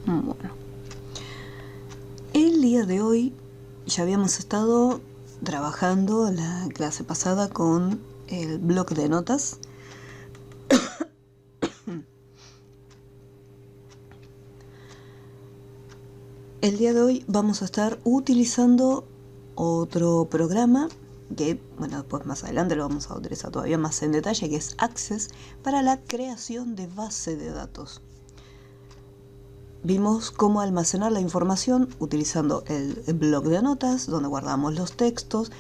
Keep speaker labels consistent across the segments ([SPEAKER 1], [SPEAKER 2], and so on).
[SPEAKER 1] Bueno, el día de hoy ya habíamos estado trabajando la clase pasada con el bloc de notas. El día de hoy vamos a estar utilizando otro programa que, bueno, después más adelante lo vamos a utilizar todavía más en detalle, que es Access, para la creación de base de datos. Vimos cómo almacenar la información utilizando el bloc de notas, donde guardamos los textos.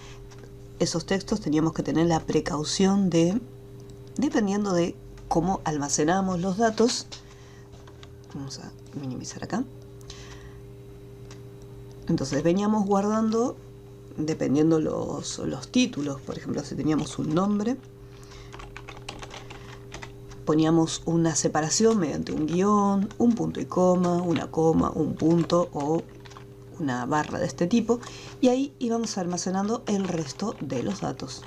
[SPEAKER 1] Esos textos teníamos que tener la precaución de, dependiendo de cómo almacenamos los datos, vamos a minimizar acá. Entonces veníamos guardando, dependiendo los títulos, por ejemplo, si teníamos un nombre, poníamos una separación mediante un guión, un punto y coma, un punto o una barra de este tipo, y ahí íbamos almacenando el resto de los datos.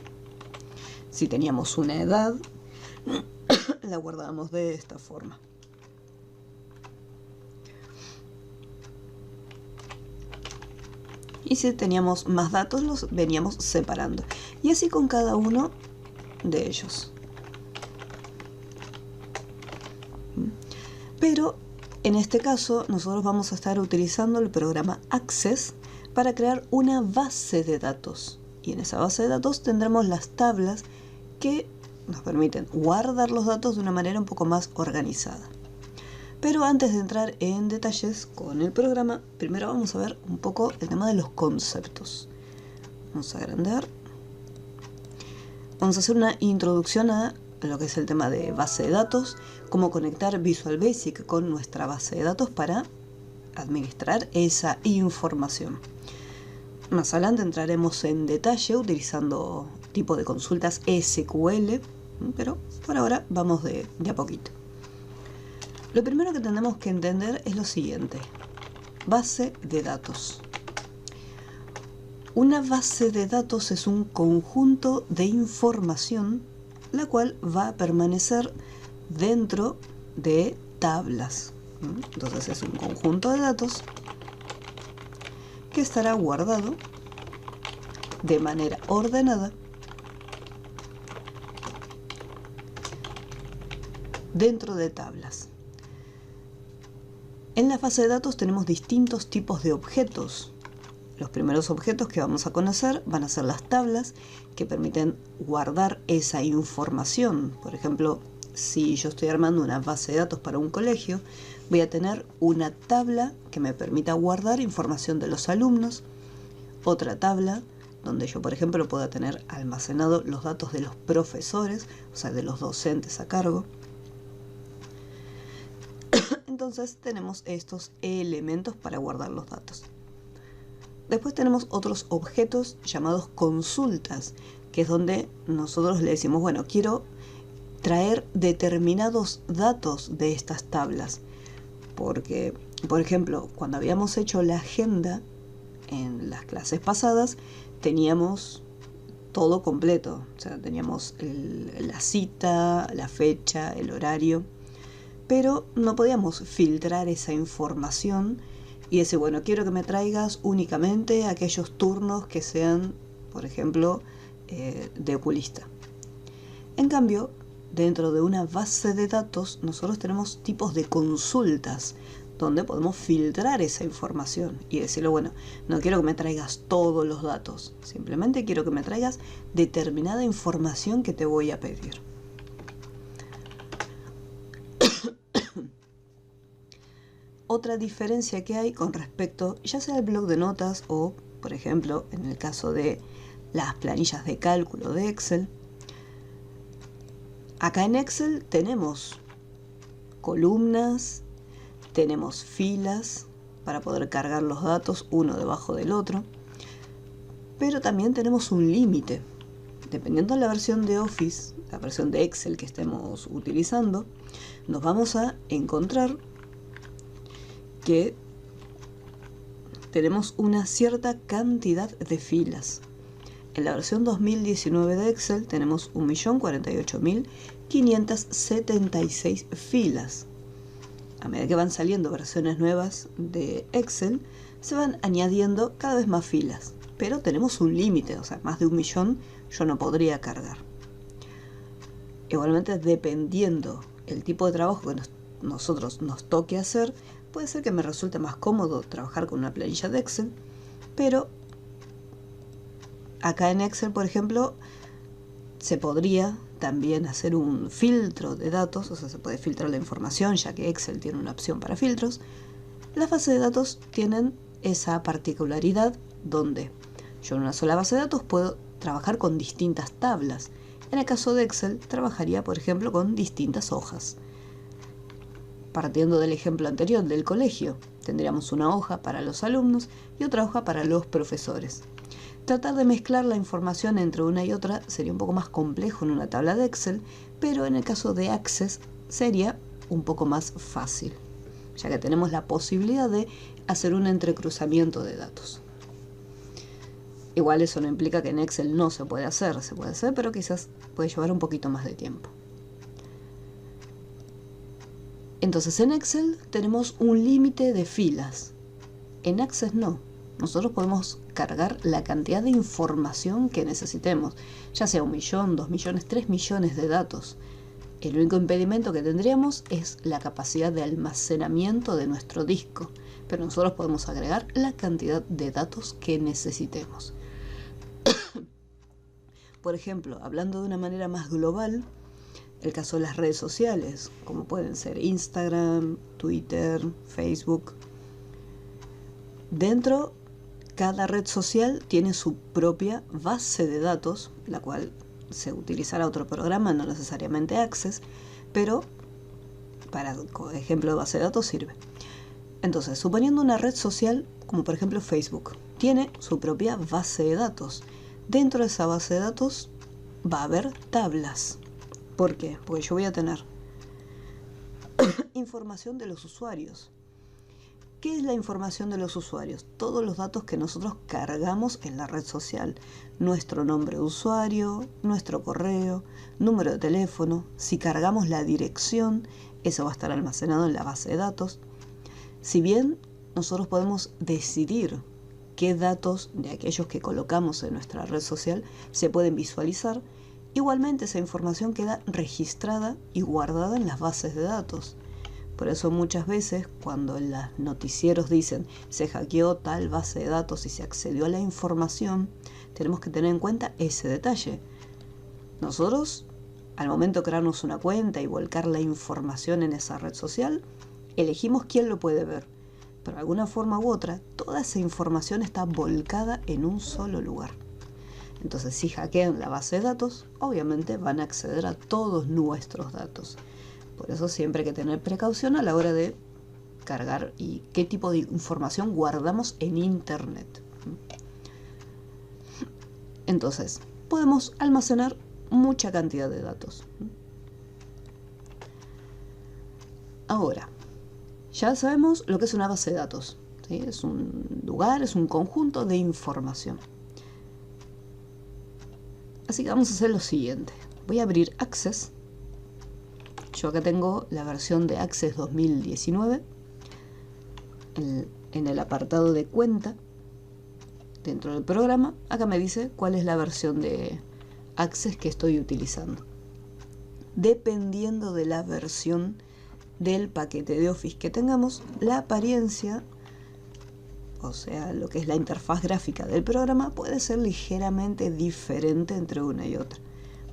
[SPEAKER 1] Si teníamos una edad, la guardábamos de esta forma. Y si teníamos más datos, los veníamos separando. Y así con cada uno de ellos. Pero en este caso nosotros vamos a estar utilizando el programa Access para crear una base de datos. Y en esa base de datos tendremos las tablas que nos permiten guardar los datos de una manera un poco más organizada. Pero antes de entrar en detalles con el programa, primero vamos a ver un poco el tema de los conceptos. Vamos a agrandar. Vamos a hacer una introducción a lo que es el tema de base de datos, cómo conectar Visual Basic con nuestra base de datos para administrar esa información. Más adelante entraremos en detalle utilizando tipo de consultas SQL, pero por ahora vamos de a poquito. Lo primero que tenemos que entender es lo siguiente: base de datos. Una base de datos es un conjunto de información la cual va a permanecer dentro de tablas. Entonces es un conjunto de datos que estará guardado de manera ordenada dentro de tablas. En la base de datos tenemos distintos tipos de objetos. Los primeros objetos que vamos a conocer van a ser las tablas, que permiten guardar esa información. Por ejemplo, si yo estoy armando una base de datos para un colegio, voy a tener una tabla que me permita guardar información de los alumnos, otra tabla donde yo, por ejemplo, pueda tener almacenado los datos de los profesores, o sea, de los docentes a cargo. Entonces tenemos estos elementos para guardar los datos. Después tenemos otros objetos llamados consultas, que es donde nosotros le decimos, bueno, quiero traer determinados datos de estas tablas. Porque, por ejemplo, cuando habíamos hecho la agenda en las clases pasadas, teníamos todo completo. O sea, teníamos la cita, la fecha, el horario, pero no podíamos filtrar esa información y decir, bueno, quiero que me traigas únicamente aquellos turnos que sean, por ejemplo, de oculista. En cambio, dentro de una base de datos, nosotros tenemos tipos de consultas, donde podemos filtrar esa información y decirle, bueno, no quiero que me traigas todos los datos, simplemente quiero que me traigas determinada información que te voy a pedir. Otra diferencia que hay con respecto, ya sea al bloc de notas o, por ejemplo, en el caso de las planillas de cálculo de Excel, acá en Excel tenemos columnas, tenemos filas para poder cargar los datos uno debajo del otro, pero también tenemos un límite. Dependiendo de la versión de Office, la versión de Excel que estemos utilizando, nos vamos a encontrar que tenemos una cierta cantidad de filas. En la versión 2019 de Excel tenemos 1.048.576 filas. a medida que van saliendo versiones nuevas de Excel, se van añadiendo cada vez más filas. Pero tenemos un límite, o sea, más de 1.000.000 yo no podría cargar. Igualmente, dependiendo el tipo de trabajo que nosotros nos toque hacer, puede ser que me resulte más cómodo trabajar con una planilla de Excel, pero acá en Excel, por ejemplo, se podría también hacer un filtro de datos, o sea, se puede filtrar la información, ya que Excel tiene una opción para filtros. Las bases de datos tienen esa particularidad donde yo en una sola base de datos puedo trabajar con distintas tablas. En el caso de Excel, trabajaría, por ejemplo, con distintas hojas. Partiendo del ejemplo anterior del colegio, tendríamos una hoja para los alumnos y otra hoja para los profesores. Tratar de mezclar la información entre una y otra sería un poco más complejo en una tabla de Excel, pero en el caso de Access sería un poco más fácil, ya que tenemos la posibilidad de hacer un entrecruzamiento de datos. Igual eso no implica que en Excel no se puede hacer, pero quizás puede llevar un poquito más de tiempo. Entonces en Excel tenemos un límite de filas. En Access no. Nosotros podemos cargar la cantidad de información que necesitemos, ya sea 1.000.000, 2.000.000, 3.000.000 de datos. El único impedimento que tendríamos es la capacidad de almacenamiento de nuestro disco, pero nosotros podemos agregar la cantidad de datos que necesitemos. Por ejemplo, hablando de una manera más global, el caso de las redes sociales, como pueden ser Instagram, Twitter, Facebook. Dentro, cada red social tiene su propia base de datos, la cual se utilizará otro programa, no necesariamente Access, pero para ejemplo de base de datos sirve. Entonces, suponiendo una red social como por ejemplo Facebook, tiene su propia base de datos. Dentro de esa base de datos va a haber tablas. ¿Por qué? Porque yo voy a tener información de los usuarios. ¿Qué es la información de los usuarios? Todos los datos que nosotros cargamos en la red social. Nuestro nombre de usuario, nuestro correo, número de teléfono. Si cargamos la dirección, eso va a estar almacenado en la base de datos. Si bien nosotros podemos decidir qué datos de aquellos que colocamos en nuestra red social se pueden visualizar, igualmente esa información queda registrada y guardada en las bases de datos. Por eso muchas veces cuando en los noticieros dicen se hackeó tal base de datos y se accedió a la información, tenemos que tener en cuenta ese detalle. Nosotros, al momento de crearnos una cuenta y volcar la información en esa red social, elegimos quién lo puede ver. Pero de alguna forma u otra, toda esa información está volcada en un solo lugar. Entonces, si hackean la base de datos, obviamente van a acceder a todos nuestros datos. Por eso siempre hay que tener precaución a la hora de cargar y qué tipo de información guardamos en Internet. Entonces, podemos almacenar mucha cantidad de datos. Ahora, ya sabemos lo que es una base de datos, ¿sí? Es un lugar, es un conjunto de información. Así que vamos a hacer lo siguiente. Voy a abrir Access. Yo acá tengo la versión de Access 2019. En el apartado de cuenta, dentro del programa, acá me dice cuál es la versión de Access que estoy utilizando. Dependiendo de la versión del paquete de Office que tengamos, la apariencia, o sea, lo que es la interfaz gráfica del programa, puede ser ligeramente diferente entre una y otra.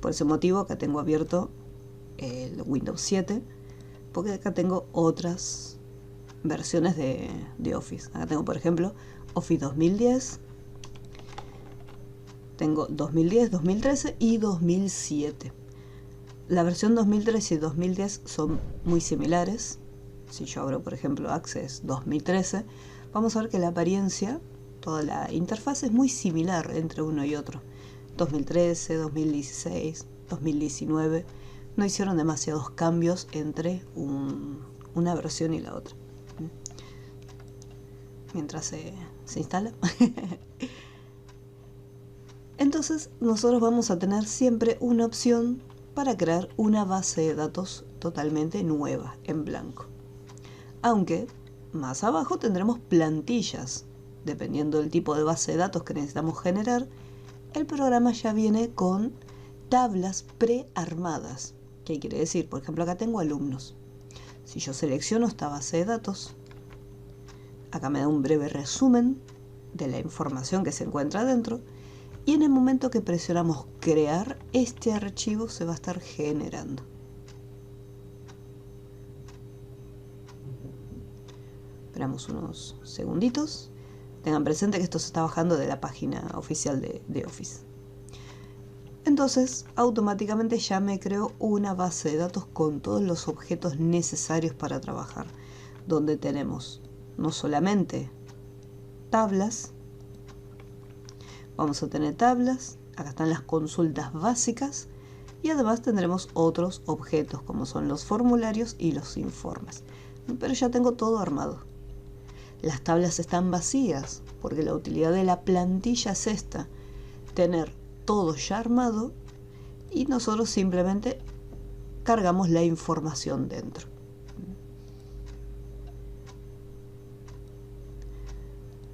[SPEAKER 1] Por ese motivo acá tengo abierto el Windows 7, porque acá tengo otras versiones de Office. Acá tengo, por ejemplo, Office 2010, tengo 2010, 2013 y 2007. La versión 2013 y 2010 son muy similares. Si yo abro, por ejemplo, Access 2013, vamos a ver que la apariencia, toda la interfaz es muy similar entre uno y otro. 2013, 2016, 2019, no hicieron demasiados cambios entre una versión y la otra. Mientras se instala. Entonces, nosotros vamos a tener siempre una opción para crear una base de datos totalmente nueva, en blanco. Aunque más abajo tendremos plantillas. Dependiendo del tipo de base de datos que necesitamos generar, el programa ya viene con tablas prearmadas. ¿Qué quiere decir? Por ejemplo, acá tengo alumnos. Si yo selecciono esta base de datos, acá me da un breve resumen de la información que se encuentra dentro, y en el momento que presionamos crear, este archivo se va a estar generando. Esperamos unos segunditos. Tengan presente que esto se está bajando de la página oficial de Office. Entonces, automáticamente ya me creo una base de datos con todos los objetos necesarios para trabajar, donde tenemos no solamente tablas, vamos a tener tablas, acá están las consultas básicas, y además tendremos otros objetos como son los formularios y los informes. Pero ya tengo todo armado. Las tablas están vacías porque la utilidad de la plantilla es esta, tener todo ya armado y nosotros simplemente cargamos la información dentro.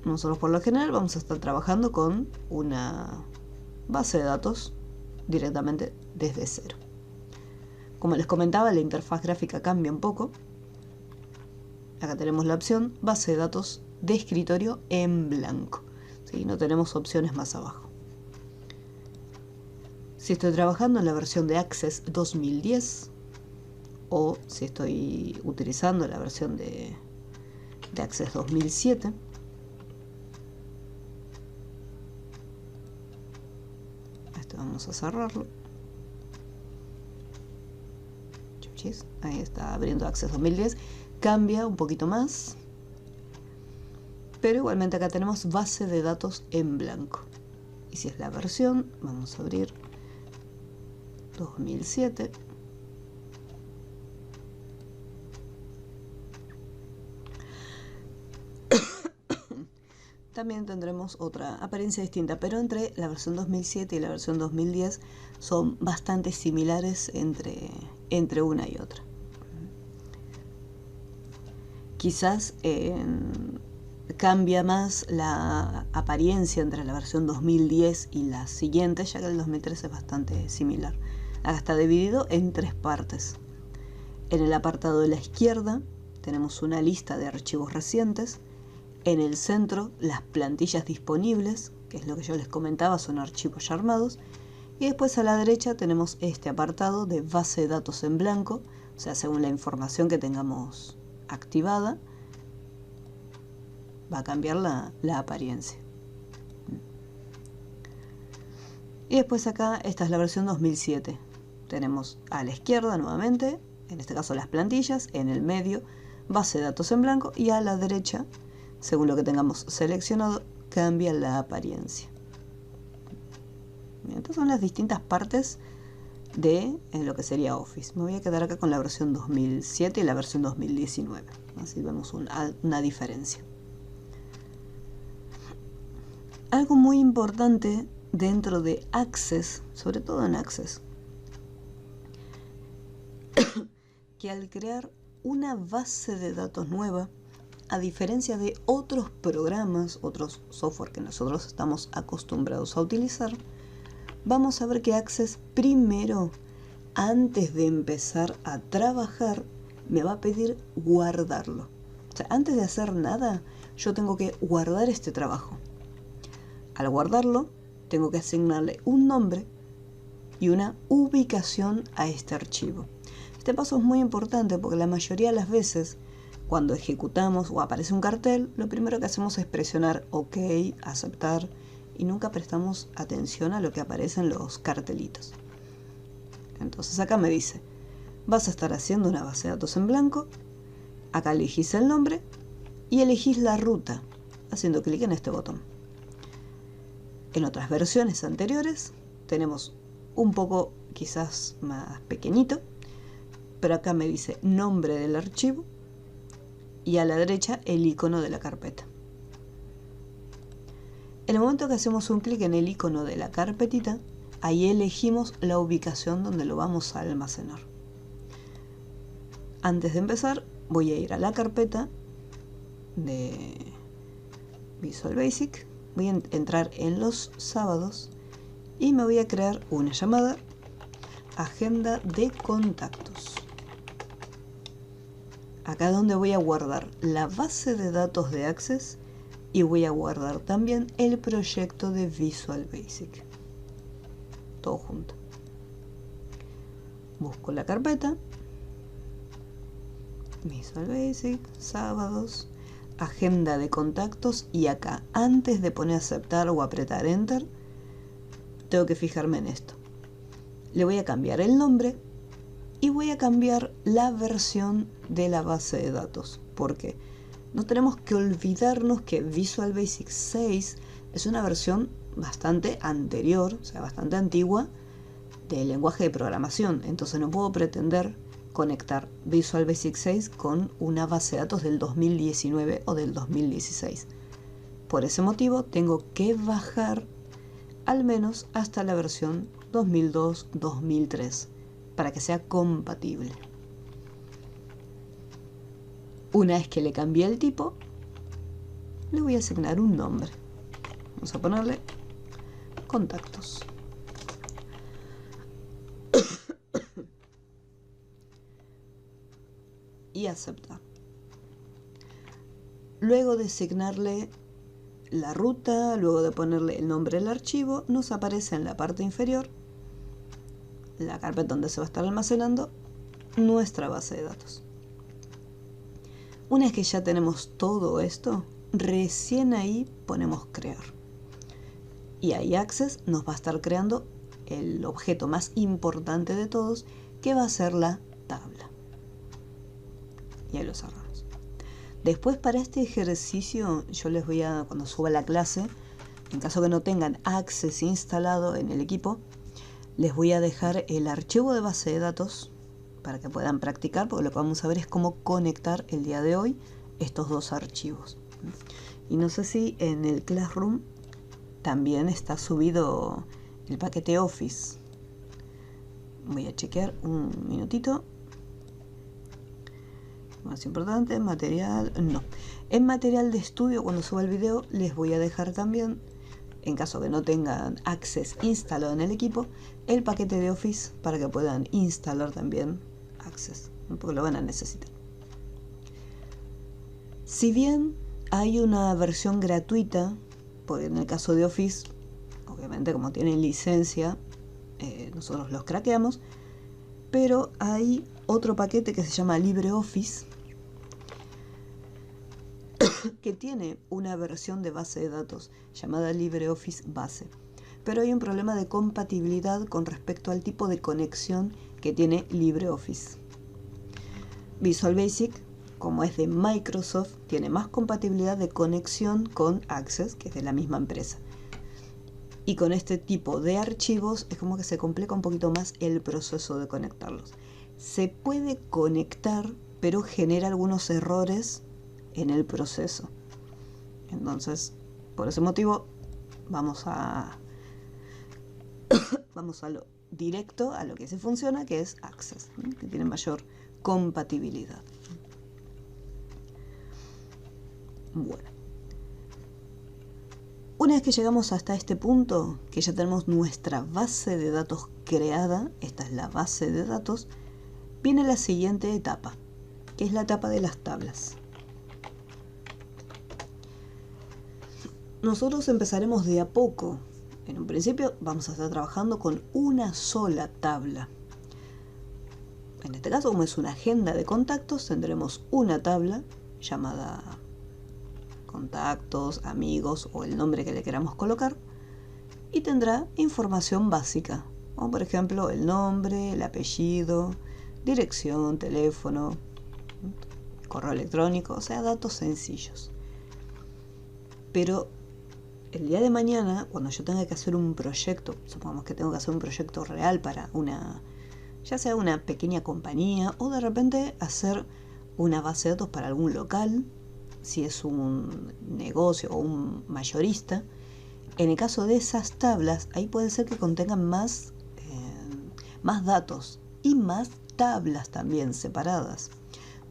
[SPEAKER 1] Nosotros por lo general vamos a estar trabajando con una base de datos directamente desde cero. Como les comentaba, la interfaz gráfica cambia un poco. Acá tenemos la opción base de datos de escritorio en blanco. ¿Sí? No tenemos opciones más abajo. Si estoy trabajando en la versión de Access 2010 o si estoy utilizando la versión de Access 2007, vamos a cerrarlo. Ahí está abriendo Access 2010. Cambia un poquito más, pero igualmente acá tenemos base de datos en blanco. Y si es la versión, vamos a abrir 2007. También tendremos otra apariencia distinta, pero entre la versión 2007 y la versión 2010 son bastante similares entre una y otra. Quizás cambia más la apariencia entre la versión 2010 y la siguiente, ya que el 2013 es bastante similar. Acá está dividido en tres partes. En el apartado de la izquierda tenemos una lista de archivos recientes. En el centro, las plantillas disponibles, que es lo que yo les comentaba, son archivos ya armados. Y después a la derecha tenemos este apartado de base de datos en blanco, o sea, según la información que tengamos activada, va a cambiar la apariencia. Y después acá, esta es la versión 2007. Tenemos a la izquierda nuevamente, en este caso las plantillas, en el medio, base de datos en blanco, y a la derecha, según lo que tengamos seleccionado, cambia la apariencia. Estas son las distintas partes de lo que sería Office. Me voy a quedar acá con la versión 2007 y la versión 2019. Así vemos una diferencia. Algo muy importante dentro de Access, sobre todo en Access, que al crear una base de datos nueva, a diferencia de otros programas, otros software que nosotros estamos acostumbrados a utilizar, vamos a ver que Access primero, antes de empezar a trabajar, me va a pedir guardarlo. O sea, antes de hacer nada, yo tengo que guardar este trabajo. Al guardarlo, tengo que asignarle un nombre y una ubicación a este archivo. Este paso es muy importante porque la mayoría de las veces, cuando ejecutamos o aparece un cartel, lo primero que hacemos es presionar OK, aceptar, y nunca prestamos atención a lo que aparece en los cartelitos. Entonces acá me dice, vas a estar haciendo una base de datos en blanco, acá elegís el nombre y elegís la ruta, haciendo clic en este botón. En otras versiones anteriores tenemos un poco quizás más pequeñito, pero acá me dice nombre del archivo, y a la derecha el icono de la carpeta. En el momento que hacemos un clic en el icono de la carpetita, ahí elegimos la ubicación donde lo vamos a almacenar. Antes de empezar, voy a ir a la carpeta de Visual Basic, voy a entrar en los sábados y me voy a crear una llamada agenda de contactos. Acá donde voy a guardar la base de datos de Access y voy a guardar también el proyecto de Visual Basic. Todo junto. Busco la carpeta, Visual Basic, sábados, agenda de contactos, y acá antes de poner aceptar o apretar Enter, tengo que fijarme en esto. Le voy a cambiar el nombre y voy a cambiar la versión de la base de datos, porque no tenemos que olvidarnos que Visual Basic 6 es una versión bastante anterior, o sea, bastante antigua del lenguaje de programación. Entonces no puedo pretender conectar Visual Basic 6 con una base de datos del 2019 o del 2016. Por ese motivo tengo que bajar al menos hasta la versión 2002-2003 para que sea compatible. Una vez que le cambié el tipo, le voy a asignar un nombre. Vamos a ponerle contactos. Y aceptar. Luego de asignarle la ruta, luego de ponerle el nombre del archivo, nos aparece en la parte inferior la carpeta donde se va a estar almacenando nuestra base de datos. Una vez que ya tenemos todo esto, recién ahí ponemos crear. Y ahí Access nos va a estar creando el objeto más importante de todos, que va a ser la tabla. Y ahí lo cerramos. Después, para este ejercicio, yo les voy a, cuando suba la clase, en caso que no tengan Access instalado en el equipo, les voy a dejar el archivo de base de datos para que puedan practicar, porque lo que vamos a ver es cómo conectar el día de hoy estos dos archivos. Y no sé si en el Classroom también está subido el paquete Office. Voy a chequear un minutito. Más importante, material, no. En material de estudio, cuando suba el video, les voy a dejar también, en caso que no tengan Access instalado en el equipo, el paquete de Office para que puedan instalar también Access, porque lo van a necesitar. Si bien hay una versión gratuita, porque en el caso de Office, obviamente como tienen licencia, nosotros los craqueamos, pero hay otro paquete que se llama LibreOffice, que tiene una versión de base de datos llamada LibreOffice Base, pero hay un problema de compatibilidad con respecto al tipo de conexión que tiene LibreOffice. Visual Basic, como es de Microsoft, tiene más compatibilidad de conexión con Access, que es de la misma empresa. Y con este tipo de archivos es como que se complica un poquito más el proceso de conectarlos. Se puede conectar, pero genera algunos errores en el proceso. Entonces, por ese motivo, vamos a lo directo, a lo que sí funciona, que es Access, que tiene mayor compatibilidad. Bueno, una vez que llegamos hasta este punto, que ya tenemos nuestra base de datos creada, esta es la base de datos, viene la siguiente etapa, que es la etapa de las tablas. Nosotros empezaremos de a poco. En un principio vamos a estar trabajando con una sola tabla. En este caso, como es una agenda de contactos, tendremos una tabla llamada contactos, amigos o el nombre que le queramos colocar, y tendrá información básica, como por ejemplo el nombre, el apellido, dirección, teléfono, correo electrónico, o sea, datos sencillos. Pero el día de mañana, cuando yo tenga que hacer un proyecto, supongamos que tengo que hacer un proyecto real para ya sea una pequeña compañía, o de repente hacer una base de datos para algún local, si es un negocio o un mayorista, en el caso de esas tablas, ahí puede ser que contengan más datos y más tablas también separadas.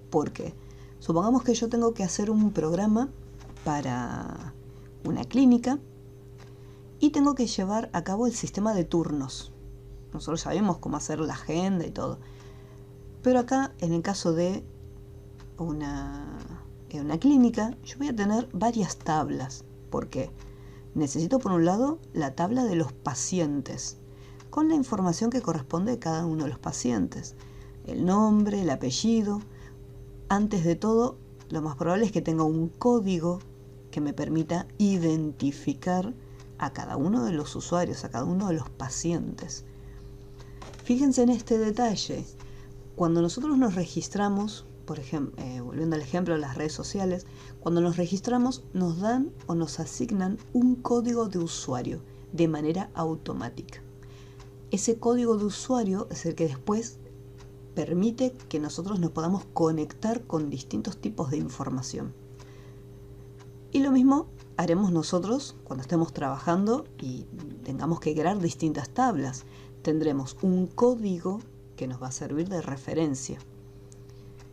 [SPEAKER 1] ¿Por qué? Supongamos que yo tengo que hacer un programa para una clínica y tengo que llevar a cabo el sistema de turnos. Nosotros sabemos cómo hacer la agenda y todo. Pero acá, en el caso de una clínica, yo voy a tener varias tablas. ¿Por qué? Necesito, por un lado, la tabla de los pacientes, con la información que corresponde a cada uno de los pacientes. El nombre, el apellido. Antes de todo, lo más probable es que tenga un código que me permita identificar a cada uno de los usuarios, a cada uno de los pacientes. Fíjense en este detalle. Cuando nosotros nos registramos, por ejemplo, volviendo al ejemplo de las redes sociales, cuando nos registramos nos dan o nos asignan un código de usuario de manera automática. Ese código de usuario es el que después permite que nosotros nos podamos conectar con distintos tipos de información. Y lo mismo haremos nosotros cuando estemos trabajando y tengamos que crear distintas tablas. Tendremos un código que nos va a servir de referencia.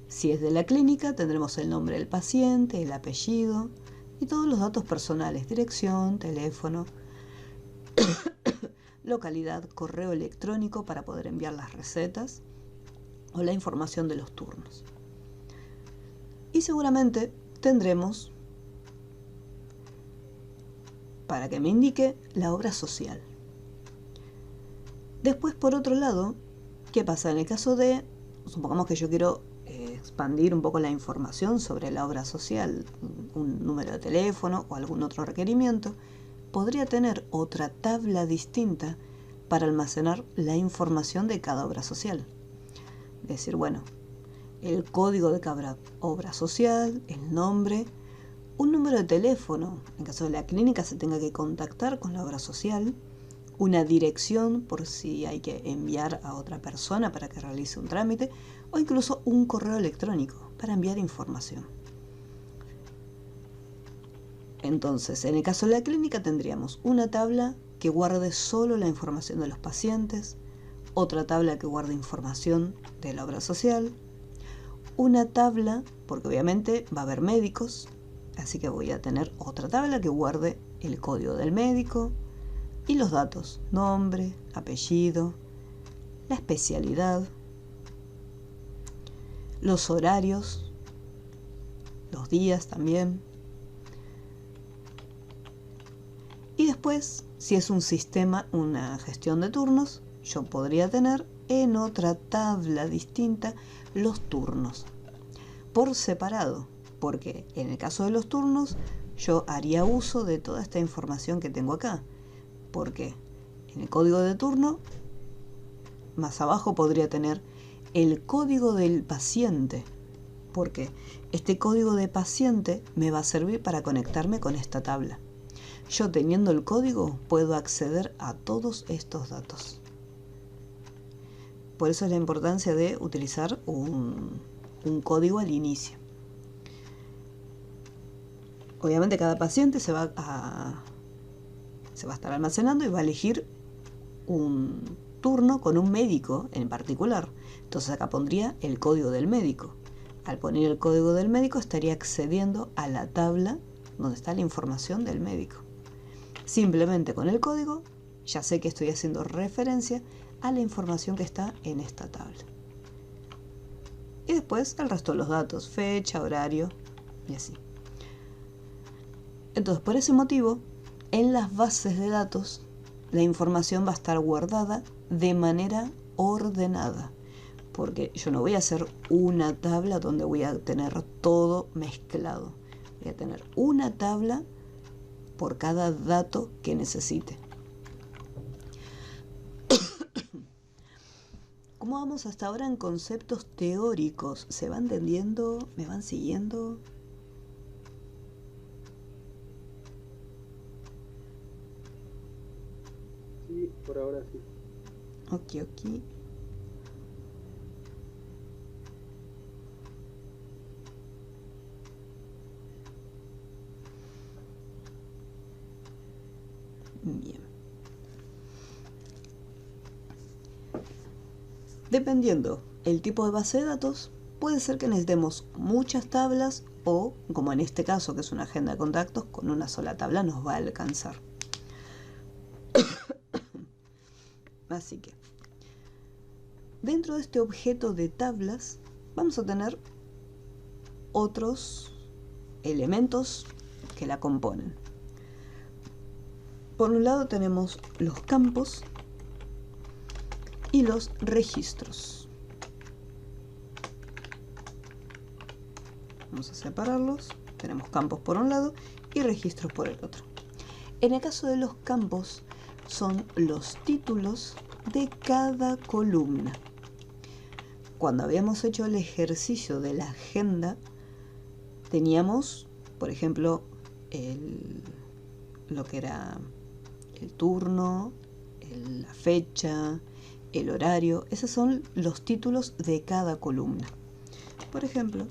[SPEAKER 1] Si es de la clínica, tendremos el nombre del paciente, el apellido y todos los datos personales, dirección, teléfono, localidad, correo electrónico para poder enviar las recetas o la información de los turnos. Y seguramente tendremos, para que me indique, la obra social. Después, por otro lado, ¿qué pasa? En el caso de, supongamos que yo quiero expandir un poco la información sobre la obra social, un número de teléfono o algún otro requerimiento, podría tener otra tabla distinta para almacenar la información de cada obra social. Es decir, bueno, el código de cada obra social, el nombre, un número de teléfono, en caso de la clínica se tenga que contactar con la obra social, una dirección por si hay que enviar a otra persona para que realice un trámite, o incluso un correo electrónico para enviar información. Entonces, en el caso de la clínica tendríamos una tabla que guarde solo la información de los pacientes, otra tabla que guarde información de la obra social, una tabla, porque obviamente va a haber médicos, así que voy a tener otra tabla que guarde el código del médico y los datos, nombre, apellido, la especialidad, los horarios, los días también. Y después, si es un sistema, una gestión de turnos, yo podría tener en otra tabla distinta los turnos, por separado, porque en el caso de los turnos yo haría uso de toda esta información que tengo acá, porque en el código de turno, más abajo podría tener el código del paciente, porque este código de paciente me va a servir para conectarme con esta tabla. Yo teniendo el código puedo acceder a todos estos datos. Por eso es la importancia de utilizar un código al inicio. Obviamente cada paciente se va a estar almacenando y va a elegir un turno con un médico en particular. Entonces acá pondría el código del médico. Al poner el código del médico estaría accediendo a la tabla donde está la información del médico. Simplemente con el código ya sé que estoy haciendo referencia a la información que está en esta tabla. Y después el resto de los datos, fecha, horario y así. Entonces, por ese motivo, en las bases de datos, la información va a estar guardada de manera ordenada. Porque yo no voy a hacer una tabla donde voy a tener todo mezclado. Voy a tener una tabla por cada dato que necesite. ¿Cómo vamos hasta ahora en conceptos teóricos? ¿Se va entendiendo? ¿Me van siguiendo?
[SPEAKER 2] Sí, por ahora sí.
[SPEAKER 1] Ok. Bien. Dependiendo el tipo de base de datos, puede ser que necesitemos muchas tablas o, como en este caso que es una agenda de contactos, con una sola tabla nos va a alcanzar. Así que, dentro de este objeto de tablas, vamos a tener otros elementos que la componen. Por un lado tenemos los campos y los registros. Vamos a separarlos. Tenemos campos por un lado y registros por el otro. En el caso de los campos, son los títulos de cada columna. Cuando habíamos hecho el ejercicio de la agenda, teníamos, por ejemplo, lo que era el turno, la fecha, el horario. Esos son los títulos de cada columna. Por ejemplo,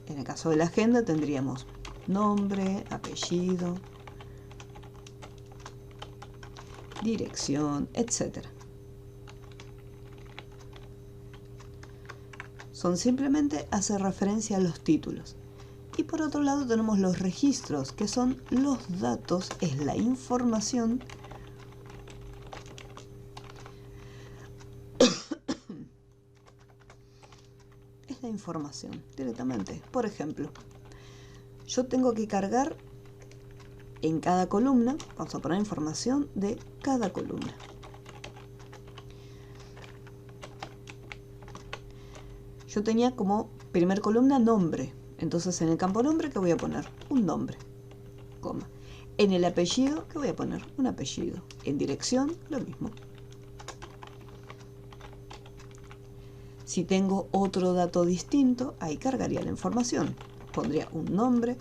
[SPEAKER 1] en el caso de la agenda tendríamos nombre, apellido, dirección, etc. Son simplemente hacer referencia a los títulos. Y por otro lado tenemos los registros, que son los datos, es la información es la información directamente. Por ejemplo, yo tengo que cargar en cada columna, vamos a poner información de cada columna. Yo tenía como primer columna nombre. Entonces en el campo nombre, ¿qué voy a poner? Un nombre, coma. En el apellido, ¿qué voy a poner? Un apellido. En dirección, lo mismo. Si tengo otro dato distinto, ahí cargaría la información. Pondría un nombre,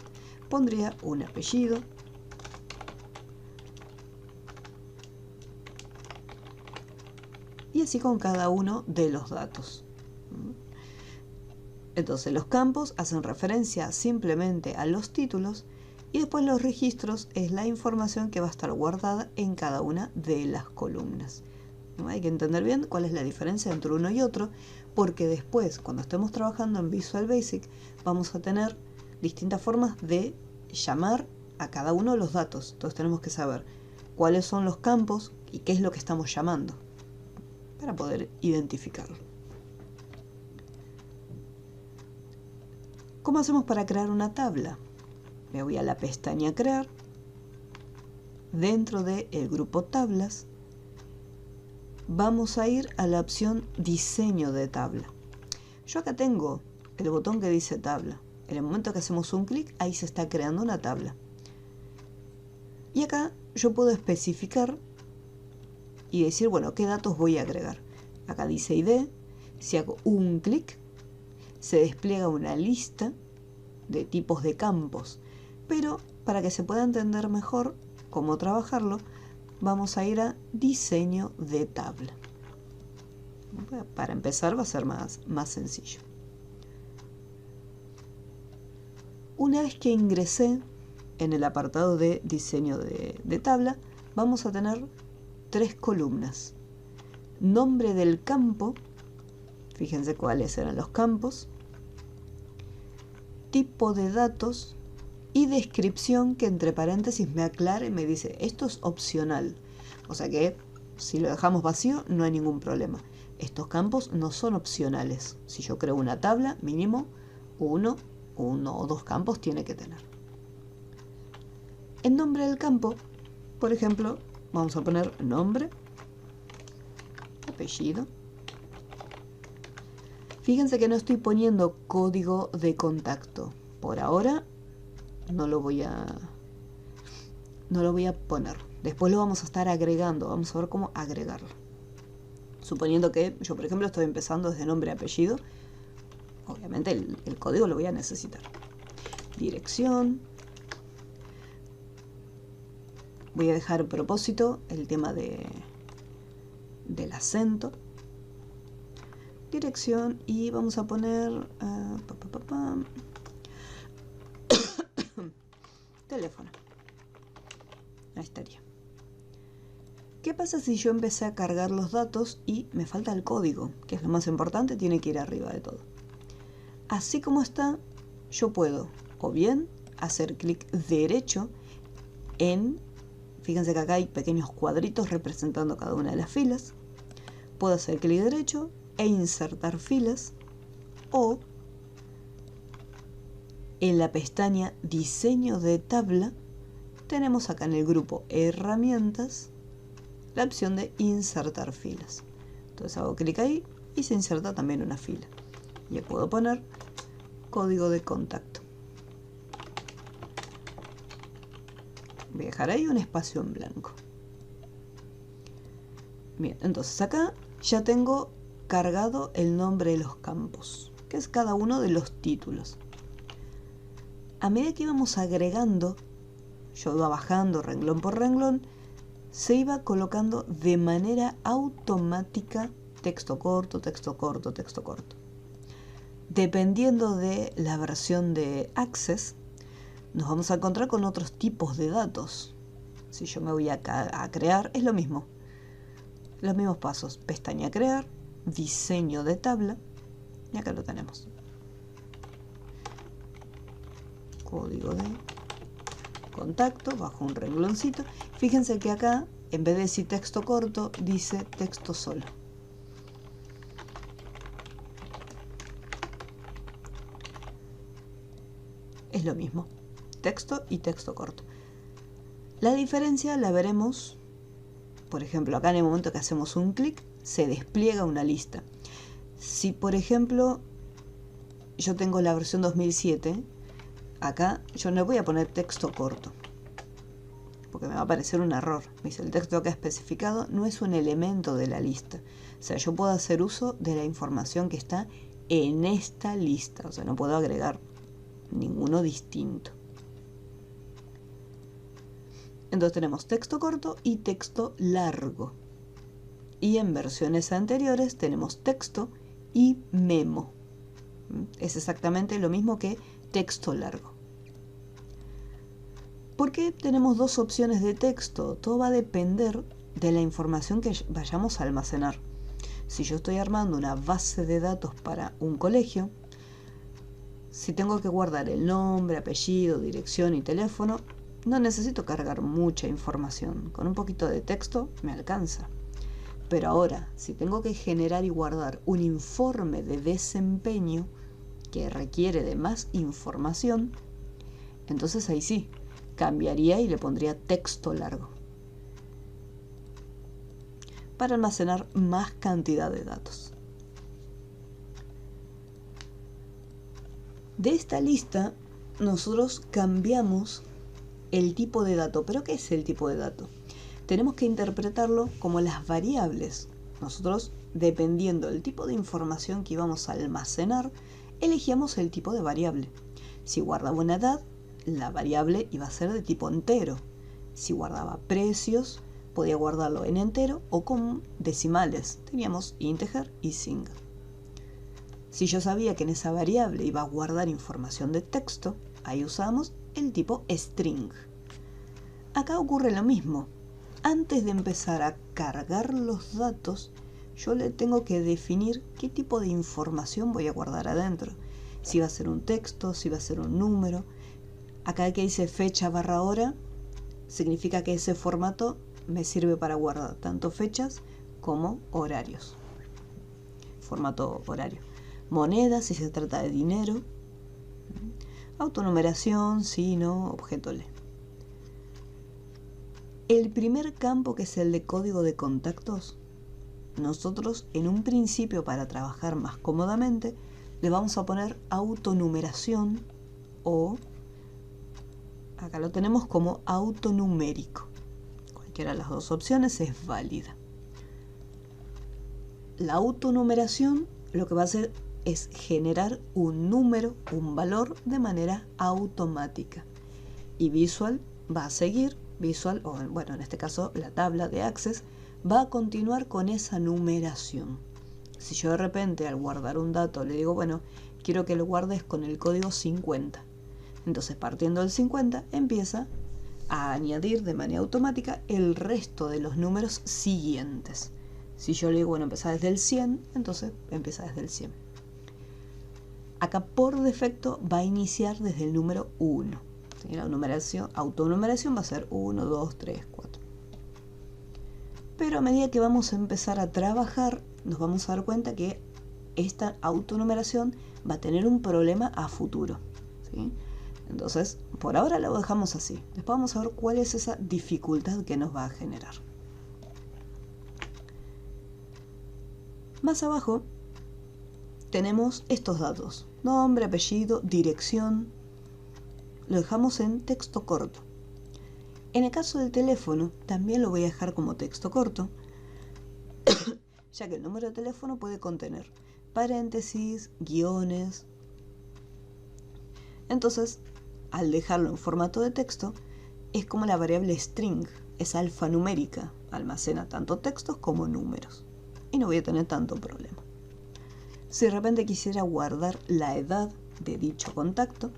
[SPEAKER 1] pondría un apellido. Y así con cada uno de los datos. Entonces los campos hacen referencia simplemente a los títulos y después los registros es la información que va a estar guardada en cada una de las columnas. Hay que entender bien cuál es la diferencia entre uno y otro, porque después, cuando estemos trabajando en Visual Basic, vamos a tener distintas formas de llamar a cada uno de los datos. Entonces tenemos que saber cuáles son los campos y qué es lo que estamos llamando para poder identificarlo. ¿Cómo hacemos para crear una tabla? Me voy a la pestaña Crear, dentro del grupo Tablas, vamos a ir a la opción Diseño de tabla. Yo acá tengo el botón que dice tabla. En el momento que hacemos un clic, ahí se está creando una tabla. Y acá yo puedo especificar y decir, bueno, qué datos voy a agregar. Acá dice ID, si hago un clic, se despliega una lista de tipos de campos, pero para que se pueda entender mejor cómo trabajarlo, vamos a ir a diseño de tabla. Para empezar va a ser más sencillo. Una vez que ingresé en el apartado de diseño de tabla, vamos a tener 3 columnas. Nombre del campo, fíjense cuáles eran los campos, tipo de datos y descripción, que entre paréntesis me aclara y me dice esto es opcional, o sea que si lo dejamos vacío no hay ningún problema. Estos campos no son opcionales. Si yo creo una tabla, mínimo uno o 2 campos tiene que tener. En nombre del campo, por ejemplo, vamos a poner nombre, apellido. Fíjense que no estoy poniendo código de contacto. Por ahora no lo voy a poner. Después lo vamos a estar agregando. Vamos a ver cómo agregarlo. Suponiendo que yo, por ejemplo, estoy empezando desde nombre y apellido. Obviamente el código lo voy a necesitar. Dirección. Voy a dejar a propósito el tema del acento. Dirección y vamos a poner teléfono. Ahí estaría. ¿Qué pasa si yo empecé a cargar los datos y me falta el código? Que es lo más importante, tiene que ir arriba de todo. Así como está, yo puedo o bien hacer clic derecho en, fíjense que acá hay pequeños cuadritos representando cada una de las filas. Puedo hacer clic derecho e insertar filas, o en la pestaña Diseño de tabla tenemos acá en el grupo Herramientas la opción de insertar filas. Entonces hago clic ahí y se inserta también una fila. Y puedo poner código de contacto. Voy a dejar ahí un espacio en blanco. Bien, entonces acá ya tengo cargado el nombre de los campos, que es cada uno de los títulos. A medida que íbamos agregando, yo iba bajando renglón por renglón, se iba colocando de manera automática texto corto, texto corto, texto corto. Dependiendo de la versión de Access, nos vamos a encontrar con otros tipos de datos. Si yo me voy a crear, es lo mismo. Los mismos pasos. Pestaña crear, diseño de tabla, y acá lo tenemos. Código de contacto, bajo un rengloncito. Fíjense que acá, en vez de decir texto corto, dice texto solo. Es lo mismo, texto y texto corto. La diferencia la veremos, por ejemplo, acá en el momento que hacemos un clic, se despliega una lista. Si, por ejemplo, yo tengo la versión 2007, acá yo no voy a poner texto corto, porque me va a aparecer un error. Me dice, el texto acá especificado no es un elemento de la lista. O sea, yo puedo hacer uso de la información que está en esta lista. O sea, no puedo agregar ninguno distinto. Entonces tenemos texto corto y texto largo. Y en versiones anteriores tenemos texto y memo. Es exactamente lo mismo que texto largo. ¿Por qué tenemos dos opciones de texto? Todo va a depender de la información que vayamos a almacenar. Si yo estoy armando una base de datos para un colegio, si tengo que guardar el nombre, apellido, dirección y teléfono, no necesito cargar mucha información. Con un poquito de texto me alcanza. Pero ahora, si tengo que generar y guardar un informe de desempeño que requiere de más información, entonces ahí sí, cambiaría y le pondría texto largo para almacenar más cantidad de datos. De esta lista nosotros cambiamos el tipo de dato. ¿Pero qué es el tipo de dato? Tenemos que interpretarlo como las variables. Nosotros, dependiendo del tipo de información que íbamos a almacenar, elegíamos el tipo de variable. Si guardaba una edad, la variable iba a ser de tipo entero. Si guardaba precios, podía guardarlo en entero o con decimales. Teníamos integer y single. Si yo sabía que en esa variable iba a guardar información de texto, ahí usábamos el tipo string. Acá ocurre lo mismo. Antes de empezar a cargar los datos, yo le tengo que definir qué tipo de información voy a guardar adentro. Si va a ser un texto, si va a ser un número. Acá que dice fecha barra hora, significa que ese formato me sirve para guardar tanto fechas como horarios. Formato horario. Moneda, si se trata de dinero. Autonumeración, sí, no, objeto le. El primer campo, que es el de código de contactos, nosotros en un principio, para trabajar más cómodamente, le vamos a poner autonumeración o, acá lo tenemos como autonumérico. Cualquiera de las dos opciones es válida. La autonumeración lo que va a hacer es generar un número, un valor de manera automática. Y Visual va a seguir, Visual, o bueno, en este caso la tabla de Access, va a continuar con esa numeración. Si yo de repente al guardar un dato le digo, bueno, quiero que lo guardes con el código 50. Entonces partiendo del 50 empieza a añadir de manera automática el resto de los números siguientes. Si yo le digo, bueno, empieza desde el 100, entonces empieza desde el 100. Acá por defecto va a iniciar desde el número 1. ¿Sí? La autonumeración va a ser 1, 2, 3, 4. Pero a medida que vamos a empezar a trabajar, nos vamos a dar cuenta que esta autonumeración va a tener un problema a futuro. ¿Sí? Entonces, por ahora lo dejamos así. Después vamos a ver cuál es esa dificultad que nos va a generar. Más abajo tenemos estos datos: nombre, apellido, dirección. Lo dejamos en texto corto. En el caso del teléfono, también lo voy a dejar como texto corto, ya que el número de teléfono puede contener paréntesis, guiones. Entonces, al dejarlo en formato de texto, es como la variable string, es alfanumérica, almacena tanto textos como números. Y no voy a tener tanto problema. Si de repente quisiera guardar la edad de dicho contacto,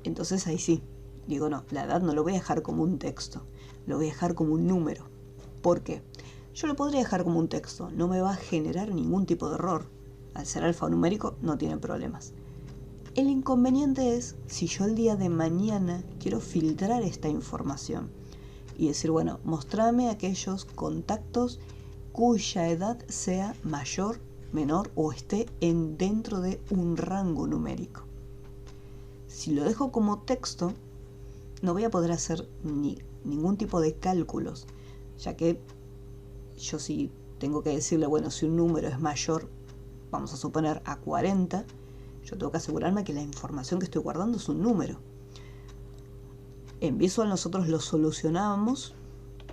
[SPEAKER 1] entonces ahí sí, digo no, la edad no lo voy a dejar como un texto, lo voy a dejar como un número. ¿Por qué? Yo lo podría dejar como un texto, no me va a generar ningún tipo de error. Al ser alfanumérico no tiene problemas. El inconveniente es si yo el día de mañana quiero filtrar esta información y decir, bueno, mostrame aquellos contactos cuya edad sea mayor, menor o esté dentro de un rango numérico. Si lo dejo como texto, no voy a poder hacer ningún tipo de cálculos, ya que yo sí tengo que decirle, bueno, si un número es mayor, vamos a suponer a 40, yo tengo que asegurarme que la información que estoy guardando es un número. En Visual nosotros lo solucionábamos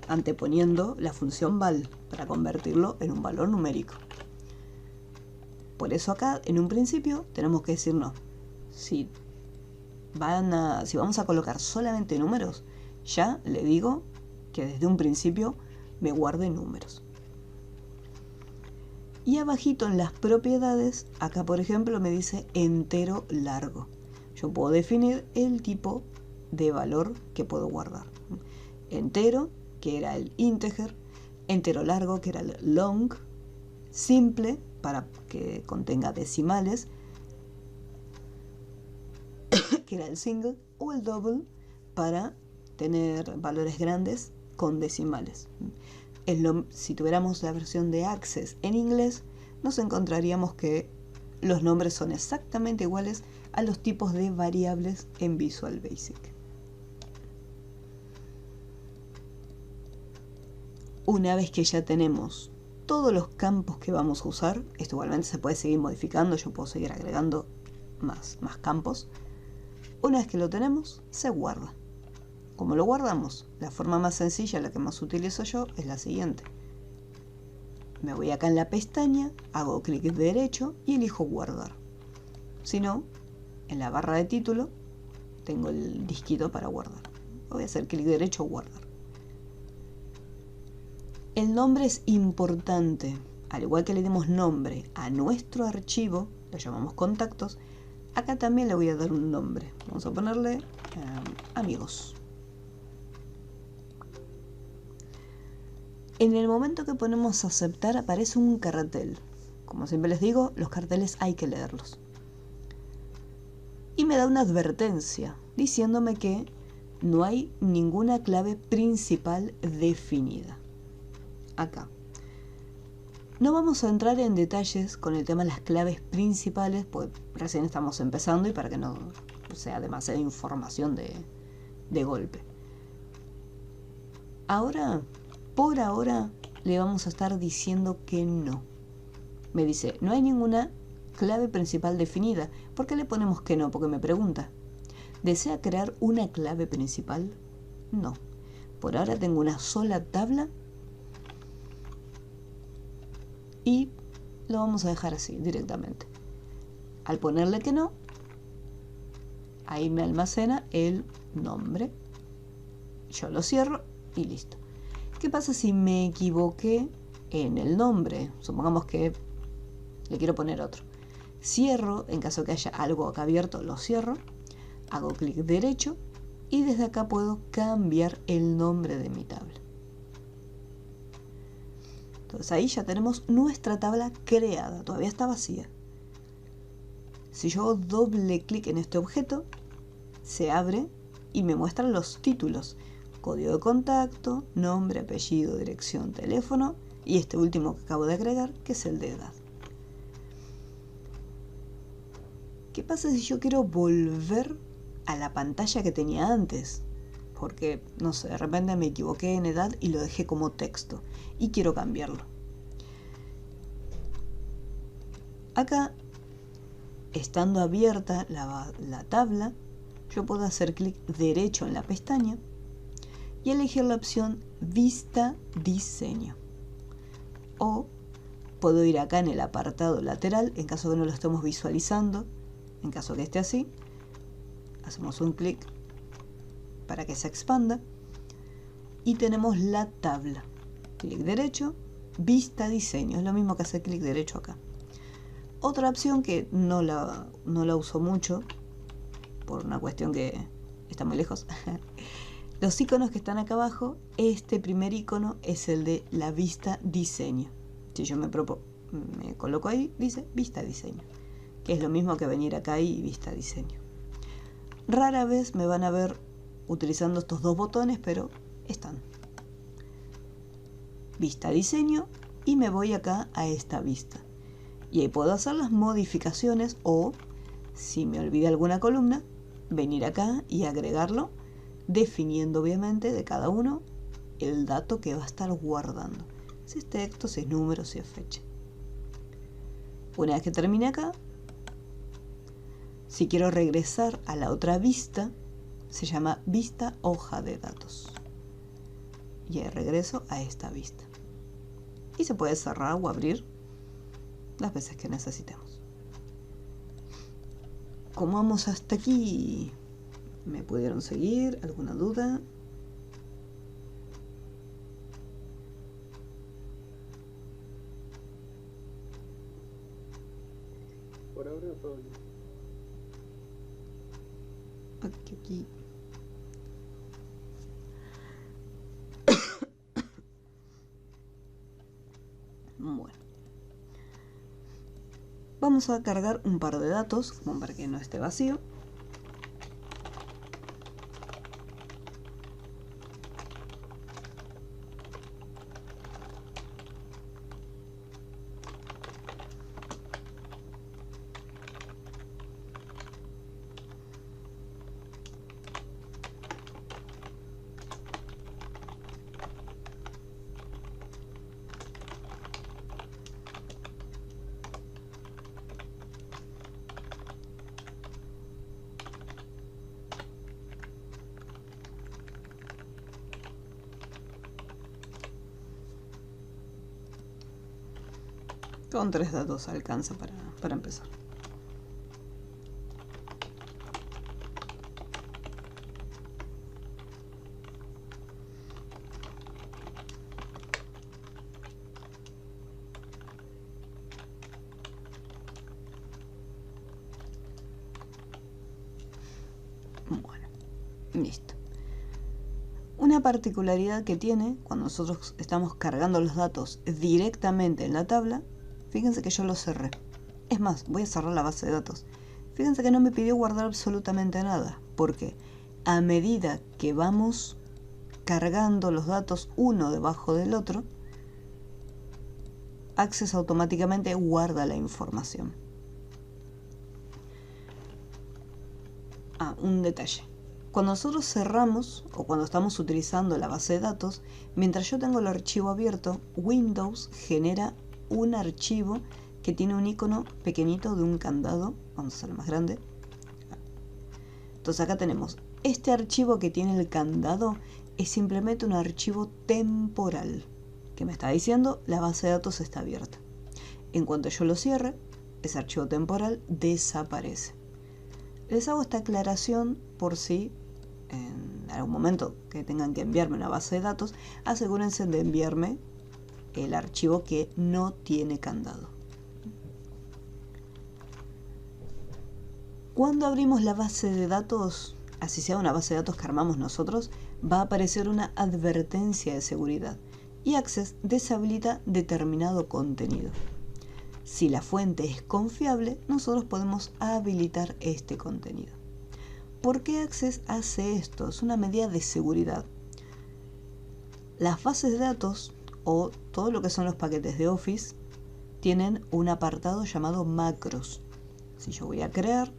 [SPEAKER 1] anteponiendo la función val para convertirlo en un valor numérico. Por eso acá, en un principio, tenemos que decir no. Si vamos a colocar solamente números, ya le digo que desde un principio me guarde números. Y abajito en las propiedades, acá por ejemplo me dice entero largo. Yo puedo definir el tipo de valor que puedo guardar. Entero, que era el integer, entero largo, que era el long, simple, para que contenga decimales, que era el single, o el double, para tener valores grandes con decimales. Si tuviéramos la versión de Access en inglés, nos encontraríamos que los nombres son exactamente iguales a los tipos de variables en Visual Basic. Una vez que ya tenemos todos los campos que vamos a usar, esto igualmente se puede seguir modificando, yo puedo seguir agregando más campos. Una vez que lo tenemos, se guarda. ¿Cómo lo guardamos? La forma más sencilla, la que más utilizo yo, es la siguiente. Me voy acá en la pestaña, hago clic derecho y elijo guardar. Si no, en la barra de título tengo el disquito para guardar. Voy a hacer clic derecho, guardar. El nombre es importante. Al igual que le dimos nombre a nuestro archivo, lo llamamos contactos, acá también le voy a dar un nombre. Vamos a ponerle amigos. En el momento que ponemos aceptar aparece un cartel. Como siempre les digo, los carteles hay que leerlos. Y me da una advertencia diciéndome que no hay ninguna clave principal definida. Acá. No vamos a entrar en detalles con el tema de las claves principales, pues recién estamos empezando y para que no sea demasiada información de golpe. Ahora, por ahora, le vamos a estar diciendo que no. Me dice, no hay ninguna clave principal definida. ¿Por qué le ponemos que no? Porque me pregunta, ¿desea crear una clave principal? No. Por ahora tengo una sola tabla y lo vamos a dejar así directamente. Al ponerle que no, ahí me almacena el nombre. Yo lo cierro y listo. ¿Qué pasa si me equivoqué en el nombre? Supongamos que le quiero poner otro. Cierro, en caso que haya algo acá abierto, lo cierro. Hago clic derecho y desde acá puedo cambiar el nombre de mi tabla. Entonces ahí ya tenemos nuestra tabla creada, todavía está vacía. Si yo hago doble clic en este objeto, se abre y me muestra los títulos: código de contacto, nombre, apellido, dirección, teléfono y este último que acabo de agregar, que es el de edad. ¿Qué pasa si yo quiero volver a la pantalla que tenía antes? Porque, no sé, de repente me equivoqué en edad y lo dejé como texto y quiero cambiarlo. Acá, estando abierta la tabla, yo puedo hacer clic derecho en la pestaña y elegir la opción Vista Diseño. O puedo ir acá en el apartado lateral, en caso que no lo estemos visualizando, en caso que esté así, hacemos un clic para que se expanda y tenemos la tabla. Clic derecho, Vista Diseño, es lo mismo que hacer clic derecho acá. Otra opción que no la uso mucho, por una cuestión que está muy lejos. Los iconos que están acá abajo, este primer icono es el de la vista diseño. Si yo me coloco ahí, dice vista diseño, que es lo mismo que venir acá y vista diseño. Rara vez me van a ver utilizando estos dos botones, pero están. Vista diseño y me voy acá a esta vista. Y ahí puedo hacer las modificaciones o, si me olvidé alguna columna, venir acá y agregarlo, definiendo obviamente de cada uno el dato que va a estar guardando. Si es texto, si es número, si es fecha. Una vez que termine acá, si quiero regresar a la otra vista, se llama vista hoja de datos. Y ahí regreso a esta vista. Y se puede cerrar o abrir las veces que necesitemos. ¿Cómo vamos hasta aquí? ¿Me pudieron seguir? ¿Alguna duda?
[SPEAKER 2] Por ahora todo bien.
[SPEAKER 1] Aquí. Bueno. Vamos a cargar un par de datos, como para que no esté vacío. Con 3 datos alcanza para empezar. Bueno, listo. Una particularidad que tiene cuando nosotros estamos cargando los datos directamente en la tabla, fíjense que yo lo cerré. Es más, voy a cerrar la base de datos. Fíjense que no me pidió guardar absolutamente nada, porque a medida que vamos cargando los datos uno debajo del otro, Access automáticamente guarda la información. Un detalle. Cuando nosotros cerramos o cuando estamos utilizando la base de datos, mientras yo tengo el archivo abierto, Windows genera un archivo que tiene un icono pequeñito de un candado. Vamos a hacerlo más grande. Entonces acá tenemos este archivo que tiene el candado, es simplemente un archivo temporal que me está diciendo la base de datos está abierta. En cuanto yo lo cierre, ese archivo temporal desaparece. Les hago esta aclaración por si en algún momento que tengan que enviarme una base de datos, asegúrense de enviarme el archivo que no tiene candado. Cuando abrimos la base de datos, así sea una base de datos que armamos nosotros, va a aparecer una advertencia de seguridad y Access deshabilita determinado contenido. Si la fuente es confiable, nosotros podemos habilitar este contenido. ¿Por qué Access hace esto? Es una medida de seguridad. Las bases de datos o todo lo que son los paquetes de Office tienen un apartado llamado macros. Si yo voy a crear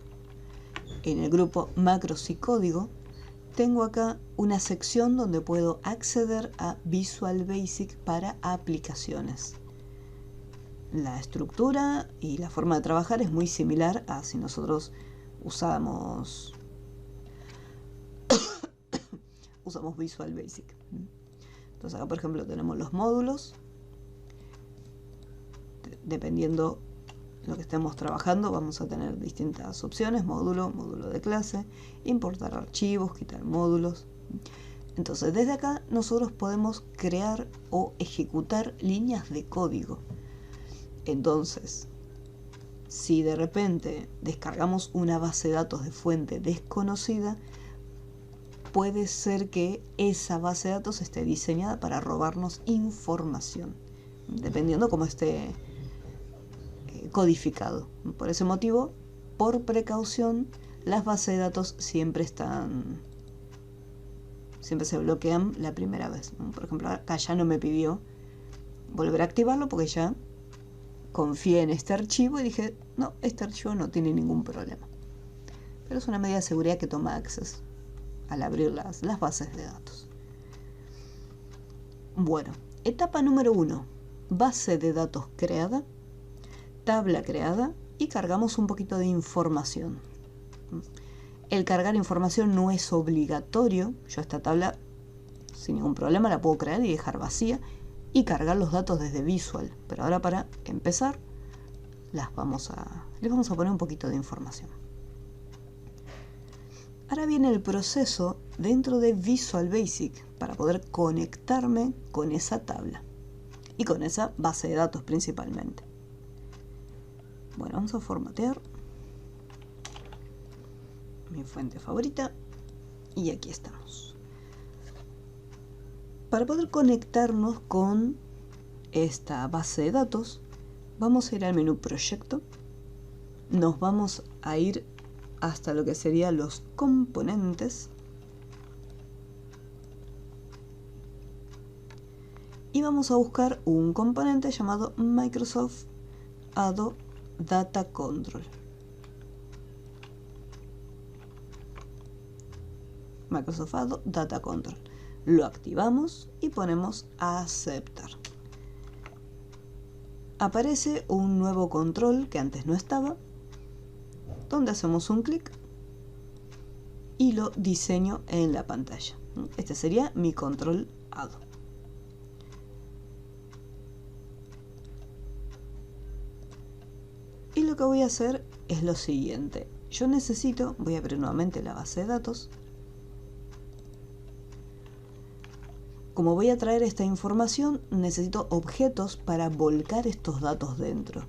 [SPEAKER 1] en el grupo macros y código, tengo acá una sección donde puedo acceder a Visual Basic para aplicaciones. La estructura y la forma de trabajar es muy similar a si nosotros usamos Visual Basic. Entonces acá por ejemplo tenemos los módulos. Dependiendo lo que estemos trabajando vamos a tener distintas opciones: módulo de clase, importar archivos, quitar módulos. Entonces desde acá nosotros podemos crear o ejecutar líneas de código. Entonces, si de repente descargamos una base de datos de fuente desconocida, puede ser que esa base de datos esté diseñada para robarnos información, dependiendo cómo esté codificado. Por ese motivo, por precaución, las bases de datos siempre se bloquean la primera vez. Por ejemplo, acá ya no me pidió volver a activarlo porque ya confié en este archivo y dije, no, este archivo no tiene ningún problema. Pero es una medida de seguridad que toma Access al abrir las bases de datos. Bueno, etapa número 1, base de datos creada, tabla creada y cargamos un poquito de información. El cargar información no es obligatorio. Yo esta tabla sin ningún problema la puedo crear y dejar vacía y cargar los datos desde Visual, pero ahora para empezar les vamos a poner un poquito de información. Ahora viene el proceso dentro de Visual Basic para poder conectarme con esa tabla y con esa base de datos principalmente. Bueno, vamos a formatear mi fuente favorita y aquí estamos. Para poder conectarnos con esta base de datos, vamos a ir al menú Proyecto, nos vamos a ir hasta lo que serían los componentes y vamos a buscar un componente llamado Microsoft ADO Data Control. Microsoft ADO Data Control. Lo activamos y ponemos a aceptar. Aparece un nuevo control que antes no estaba, donde hacemos un clic y lo diseño en la pantalla. Este sería mi control ADO. Y lo que voy a hacer es lo siguiente. Yo necesito, voy a abrir nuevamente la base de datos. Como voy a traer esta información, necesito objetos para volcar estos datos dentro.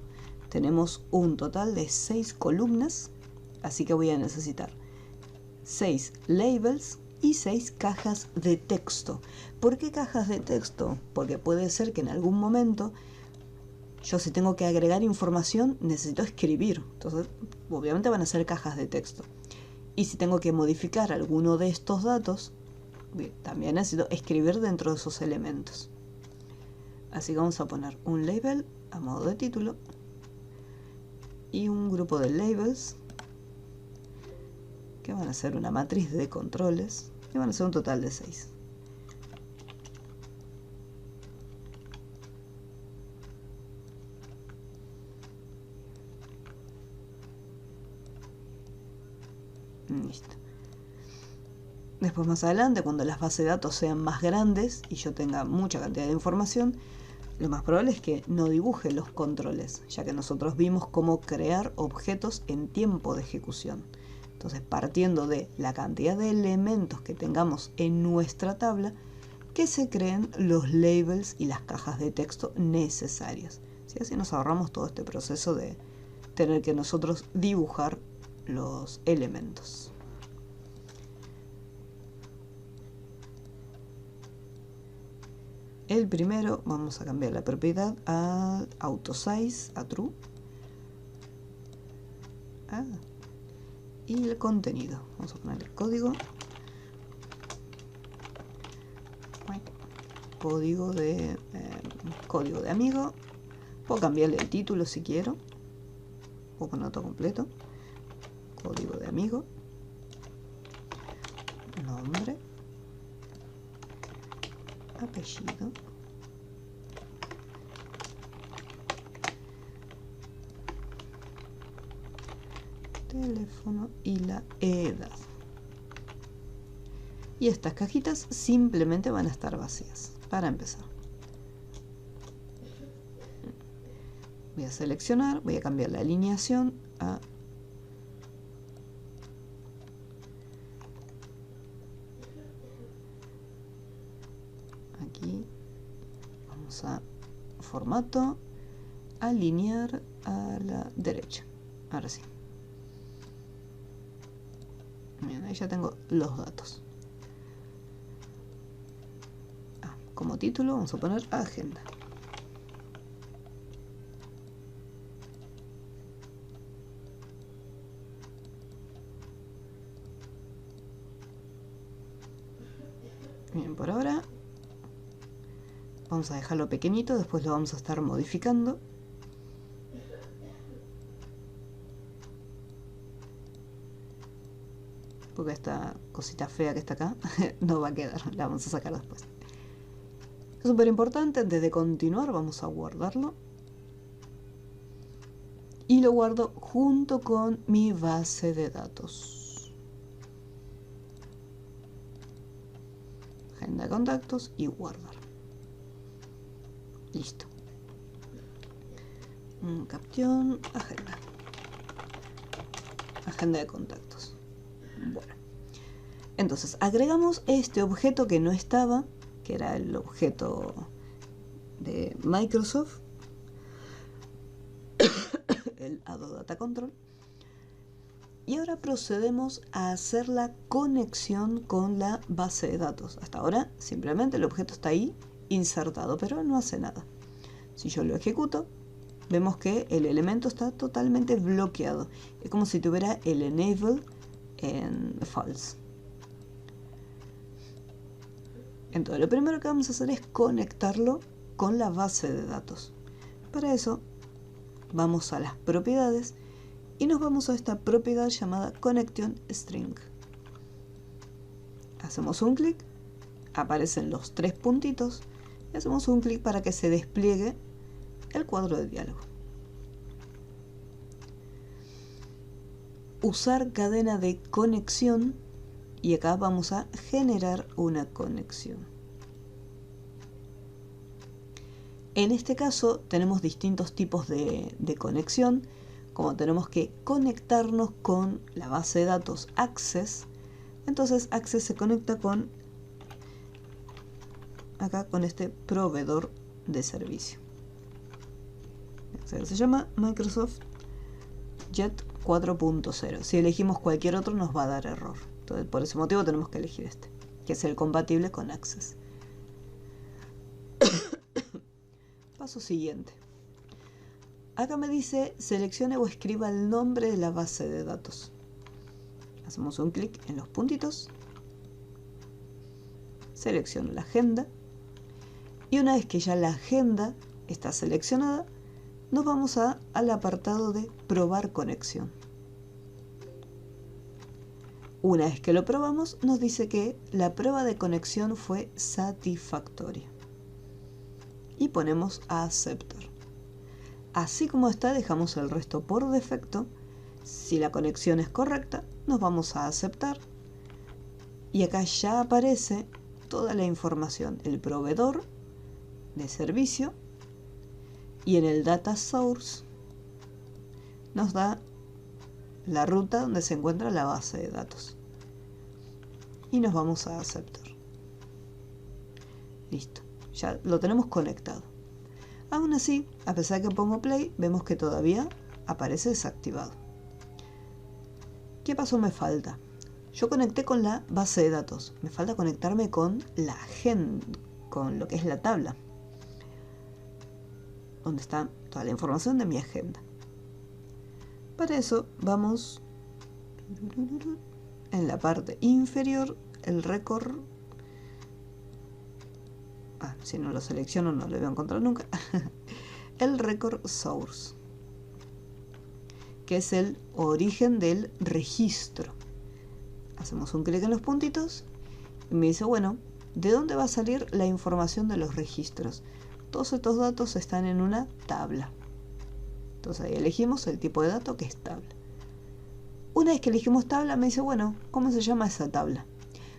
[SPEAKER 1] Tenemos un total de 6 columnas, así que voy a necesitar 6 labels y 6 cajas de texto. ¿Por qué cajas de texto? Porque puede ser que en algún momento yo, si tengo que agregar información, necesito escribir. Entonces, obviamente van a ser cajas de texto. Y si tengo que modificar alguno de estos datos, también necesito escribir dentro de esos elementos. Así que vamos a poner un label a modo de título y un grupo de labels que van a ser una matriz de controles y van a ser un total de 6. Listo. Después más adelante, cuando las bases de datos sean más grandes y yo tenga mucha cantidad de información, lo más probable es que no dibuje los controles, ya que nosotros vimos cómo crear objetos en tiempo de ejecución. Entonces, partiendo de la cantidad de elementos que tengamos en nuestra tabla, que se creen los labels y las cajas de texto necesarias. ¿Sí? Así nos ahorramos todo este proceso de tener que nosotros dibujar los elementos. El primero vamos a cambiar la propiedad a AutoSize, a True. Y el contenido, vamos a poner el código. Código de amigo. Puedo cambiarle el título si quiero. Puedo poner todo completo. Código de amigo. Nombre. Apellido. Teléfono y la edad. Y estas cajitas simplemente van a estar vacías. Para empezar, voy a seleccionar, voy a cambiar la alineación a aquí. Vamos a formato, alinear a la derecha. Ahora sí. Bien, ahí ya tengo los datos. Como título vamos a poner agenda. Bien, por ahora vamos a dejarlo pequeñito, después lo vamos a estar modificando. Porque esta cosita fea que está acá no va a quedar, la vamos a sacar después. Es súper importante, antes de continuar vamos a guardarlo. Y lo guardo junto con mi base de datos. Agenda de contactos y guardar. Listo. Caption, agenda. Agenda de contactos. Bueno. Entonces, agregamos este objeto que no estaba, que era el objeto de Microsoft, el Adobe Data Control, y ahora procedemos a hacer la conexión con la base de datos. Hasta ahora simplemente el objeto está ahí insertado, pero no hace nada. Si yo lo ejecuto, vemos que el elemento está totalmente bloqueado. Es como si tuviera el enable en false. Entonces lo primero que vamos a hacer es conectarlo con la base de datos. Para eso vamos a las propiedades y nos vamos a esta propiedad llamada Connection String. Hacemos un clic, aparecen los tres puntitos y hacemos un clic para que se despliegue el cuadro de diálogo. Usar cadena de conexión. Y acá vamos a generar una conexión. En este caso tenemos distintos tipos de conexión, como tenemos que conectarnos con la base de datos Access. Entonces Access se conecta con acá con este proveedor de servicio. Se llama Microsoft Jet 4.0. Si elegimos cualquier otro nos va a dar error. Entonces, por ese motivo tenemos que elegir este, que es el compatible con Access. Paso siguiente. Acá me dice seleccione o escriba el nombre de la base de datos. Hacemos un clic en los puntitos. Selecciono la agenda. Y una vez que ya la agenda está seleccionada, nos vamos al apartado de probar conexión. Una vez que lo probamos, nos dice que la prueba de conexión fue satisfactoria. Y ponemos a aceptar. Así como está, dejamos el resto por defecto. Si la conexión es correcta, nos vamos a aceptar. Y acá ya aparece toda la información, el proveedor de servicio. Y en el Data Source nos da la ruta donde se encuentra la base de datos. Y nos vamos a aceptar. Listo, ya lo tenemos conectado. Aún así, a pesar de que pongo play, vemos que todavía aparece desactivado. ¿Qué paso me falta? Yo conecté con la base de datos. Me falta conectarme con la agenda. con lo que es la tabla, donde está toda la información de mi agenda. Para eso vamos en la parte inferior, el récord. Si no lo selecciono no lo voy a encontrar nunca. El record source, que es el origen del registro. Hacemos un clic en los puntitos y me dice, bueno, ¿de dónde va a salir la información de los registros? Todos estos datos están en una tabla. Entonces ahí elegimos el tipo de dato, que es tabla. Una vez que elegimos tabla, me dice, bueno, ¿cómo se llama esa tabla?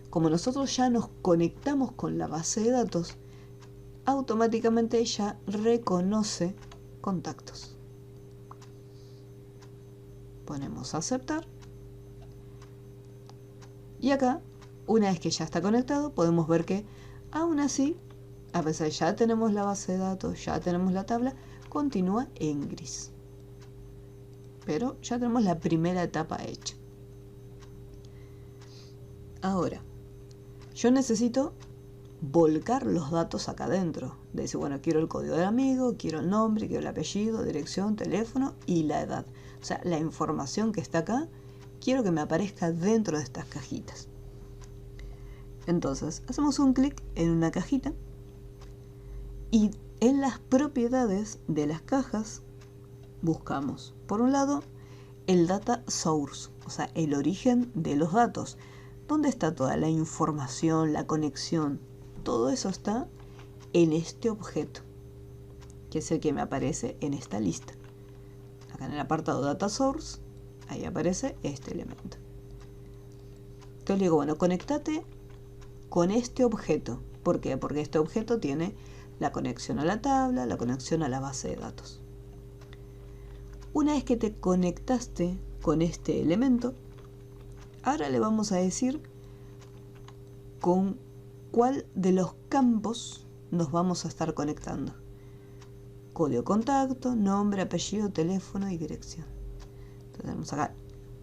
[SPEAKER 1] Como nosotros ya nos conectamos con la base de datos, automáticamente ella reconoce contactos. Ponemos aceptar. Y acá, una vez que ya está conectado, podemos ver que aún así, a pesar de que ya tenemos la base de datos, ya tenemos la tabla, continúa en gris. Pero ya tenemos la primera etapa hecha. Ahora, yo necesito volcar los datos acá adentro. De decir, bueno, quiero el código del amigo, quiero el nombre, quiero el apellido, dirección, teléfono y la edad. O sea, la información que está acá, quiero que me aparezca dentro de estas cajitas. Entonces, hacemos un clic en una cajita y en las propiedades de las cajas buscamos, por un lado, el data source, o sea, el origen de los datos, donde está toda la información, la conexión. Todo eso está en este objeto, que es el que me aparece en esta lista. Acá en el apartado Data Source, ahí aparece este elemento. Entonces le digo, bueno, conéctate con este objeto. ¿Por qué? Porque este objeto tiene la conexión a la tabla, la conexión a la base de datos. Una vez que te conectaste con este elemento, ahora le vamos a decir con cuál de los campos nos vamos a estar conectando. Código de contacto, nombre, apellido, teléfono y dirección. Entonces tenemos acá,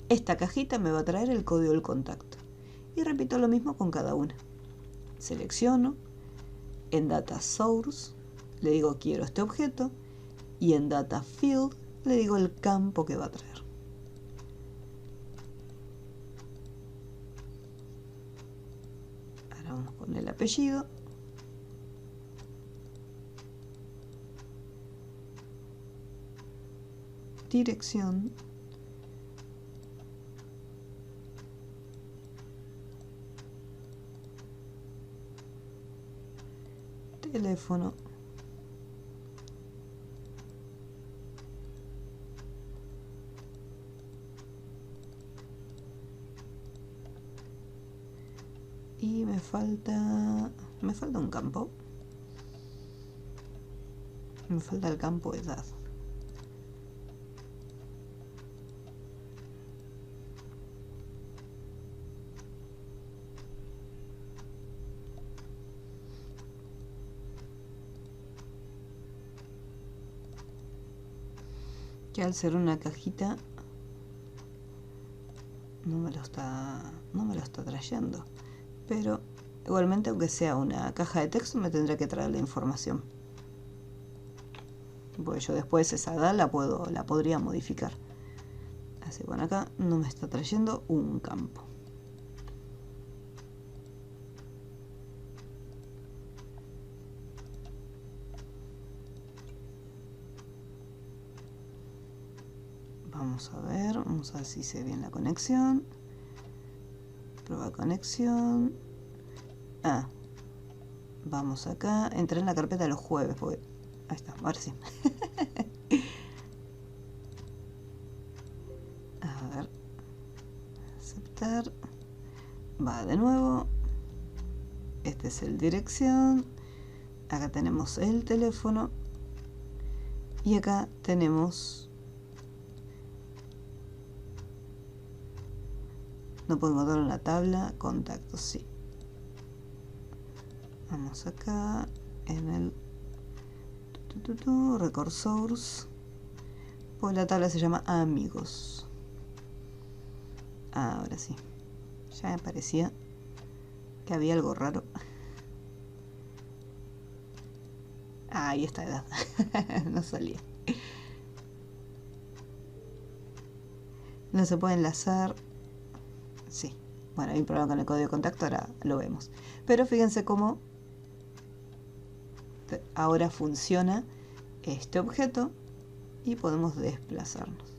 [SPEAKER 1] esta cajita me va a traer el código del contacto. Y repito lo mismo con cada una. Selecciono, en Data Source le digo quiero este objeto y en Data Field le digo el campo que va a traer. Ahora vamos con el apellido. Dirección. Teléfono. Y me falta un campo. Me falta el campo edad. Que al ser una cajita no me lo está trayendo, pero igualmente, aunque sea una caja de texto, me tendrá que traer la información, porque yo después esa edad la podría modificar. Así, bueno, acá no me está trayendo un campo. Vamos a ver si se ve bien la conexión. Prueba conexión. Vamos acá. Entré en la carpeta de los jueves, porque ahí está, a ver si. A ver. Aceptar. Va de nuevo. Este es el dirección. Acá tenemos el teléfono. Y acá tenemos... No puedo encontrar en la tabla contactos, sí. Vamos acá en el record source. Pues la tabla se llama amigos. Ahora sí. Ya me parecía que había algo raro. ahí está. No salía. No se puede enlazar. Sí. Bueno, hay un problema con el código de contacto, ahora lo vemos. Pero fíjense cómo ahora funciona este objeto y podemos desplazarnos.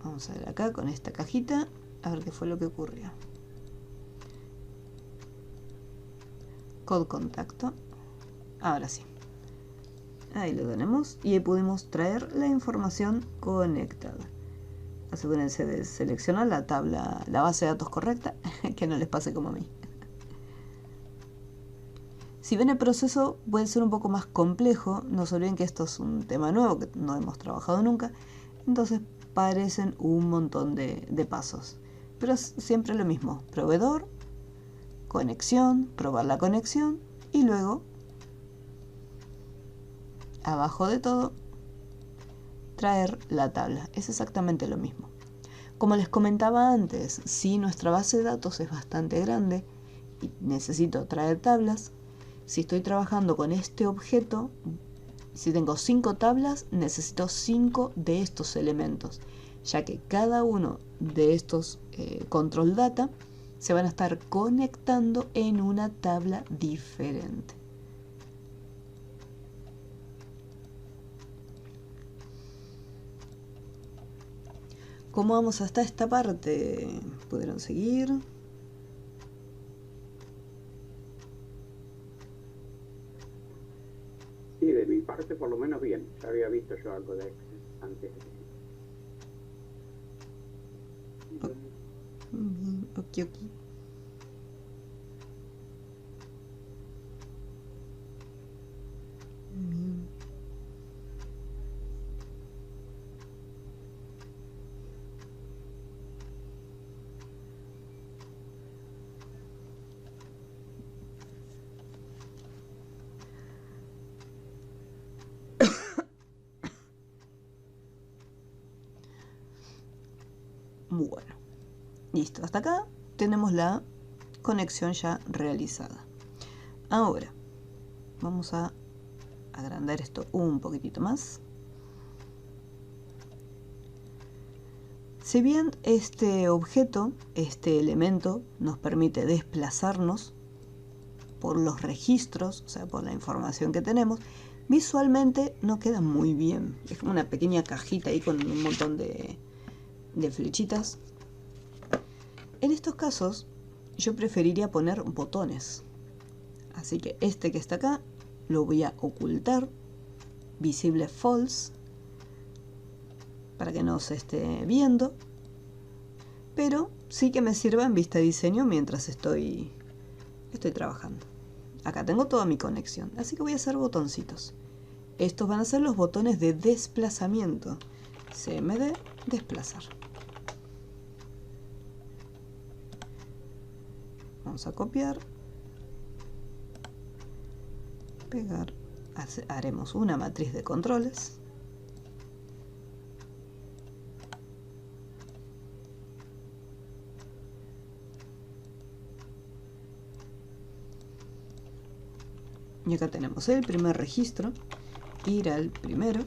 [SPEAKER 1] Vamos a ver acá con esta cajita, a ver qué fue lo que ocurrió. Code contacto. Ahora sí. Ahí lo tenemos y ahí pudimos traer la información conectada. Asegúrense de seleccionar la tabla, la base de datos correcta, que no les pase como a mí. Si bien el proceso puede ser un poco más complejo, no se olviden que esto es un tema nuevo que no hemos trabajado nunca, entonces parecen un montón de pasos. Pero es siempre lo mismo: proveedor, conexión, probar la conexión y luego, abajo de todo, traer la tabla. Es exactamente lo mismo. Como les comentaba antes, si nuestra base de datos es bastante grande y necesito traer tablas, si estoy trabajando con este objeto, si tengo 5 tablas, necesito 5 de estos elementos, ya que cada uno de estos control data se van a estar conectando en una tabla diferente. ¿Cómo vamos hasta esta parte? ¿Pudieron seguir?
[SPEAKER 2] Sí, de mi parte por lo menos bien. Ya había visto yo algo de Excel antes.
[SPEAKER 1] Bien, ok. Bien. Bueno, listo, hasta acá tenemos la conexión ya realizada. Ahora vamos a agrandar esto un poquitito más. Si bien este objeto, este elemento, nos permite desplazarnos por los registros, o sea, por la información que tenemos, visualmente no queda muy bien. Es como una pequeña cajita ahí con un montón de flechitas. En estos casos yo preferiría poner botones, así que este que está acá lo voy a ocultar, visible false, para que no se esté viendo, pero sí que me sirva en vista de diseño mientras estoy trabajando. Acá tengo toda mi conexión, así que voy a hacer botoncitos. Estos van a ser los botones de desplazamiento. CMD desplazar. Vamos a copiar, pegar, haremos una matriz de controles. Y acá tenemos el primer registro, ir al primero,